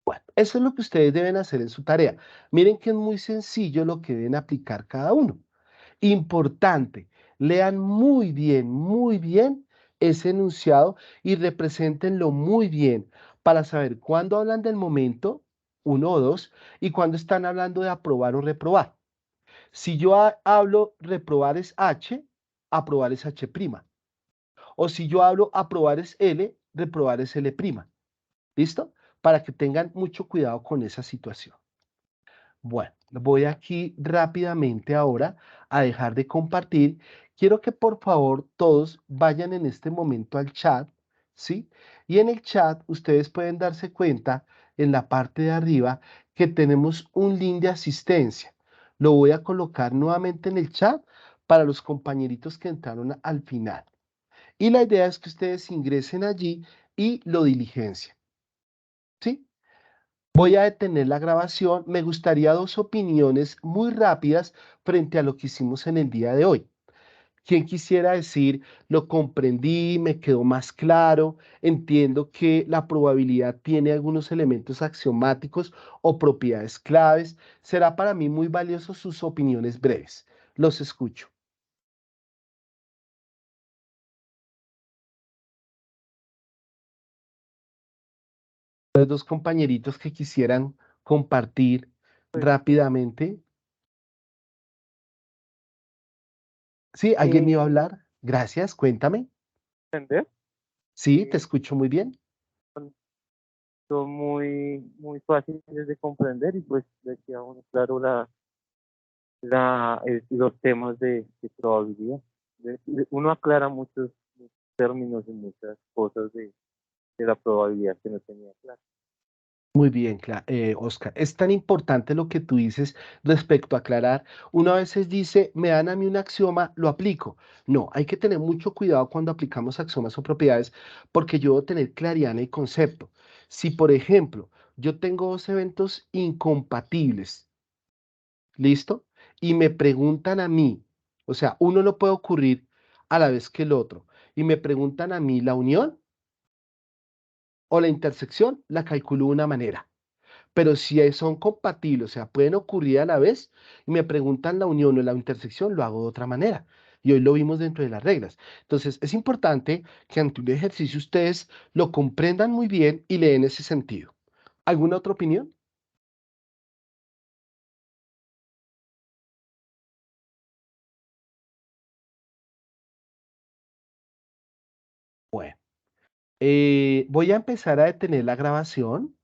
Bueno, eso es lo que ustedes deben hacer en su tarea. Miren que es muy sencillo lo que deben aplicar cada uno. Importante, lean muy bien ese enunciado y represéntenlo muy bien para saber cuándo hablan del momento, 1 o 2, y cuándo están hablando de aprobar o reprobar. Si yo hablo reprobar es H, aprobar es H'. O si yo hablo aprobar es L, reprobar es L'. ¿Listo? Para que tengan mucho cuidado con esa situación. Bueno, voy aquí rápidamente ahora a dejar de compartir. Quiero que por favor todos vayan en este momento al chat, ¿sí? Y en el chat ustedes pueden darse cuenta en la parte de arriba que tenemos un link de asistencia. Lo voy a colocar nuevamente en el chat para los compañeritos que entraron al final. Y la idea es que ustedes ingresen allí y lo diligencien, ¿sí? Voy a detener la grabación. Me gustaría dos opiniones muy rápidas frente a lo que hicimos en el día de hoy. ¿Quién quisiera decir, lo comprendí, me quedó más claro, entiendo que la probabilidad tiene algunos elementos axiomáticos o propiedades claves? Será para mí muy valioso sus opiniones breves. Los escucho. Los dos compañeritos que quisieran compartir rápidamente. ¿Sí? ¿Alguien me iba a hablar? Gracias, cuéntame. Entender, Sí, te escucho muy bien. son muy fáciles de comprender y pues le queda uno claro los temas de probabilidad. Uno aclara muchos términos y muchas cosas de la probabilidad que no tenía claro. Muy bien, Oscar. Es tan importante lo que tú dices respecto a aclarar. Uno a veces dice, me dan a mí un axioma, lo aplico. No, hay que tener mucho cuidado cuando aplicamos axiomas o propiedades porque yo debo tener claridad en el concepto. Si, por ejemplo, yo tengo dos eventos incompatibles, ¿listo? Y me preguntan a mí, o sea, uno no puede ocurrir a la vez que el otro, y me preguntan a mí la unión o la intersección, la calculo de una manera. Pero si son compatibles, o sea, pueden ocurrir a la vez, y me preguntan la unión o la intersección, lo hago de otra manera. Y hoy lo vimos dentro de las reglas. Entonces, es importante que ante un ejercicio ustedes lo comprendan muy bien y le den ese sentido. ¿Alguna otra opinión? Bueno, voy a empezar a detener la grabación.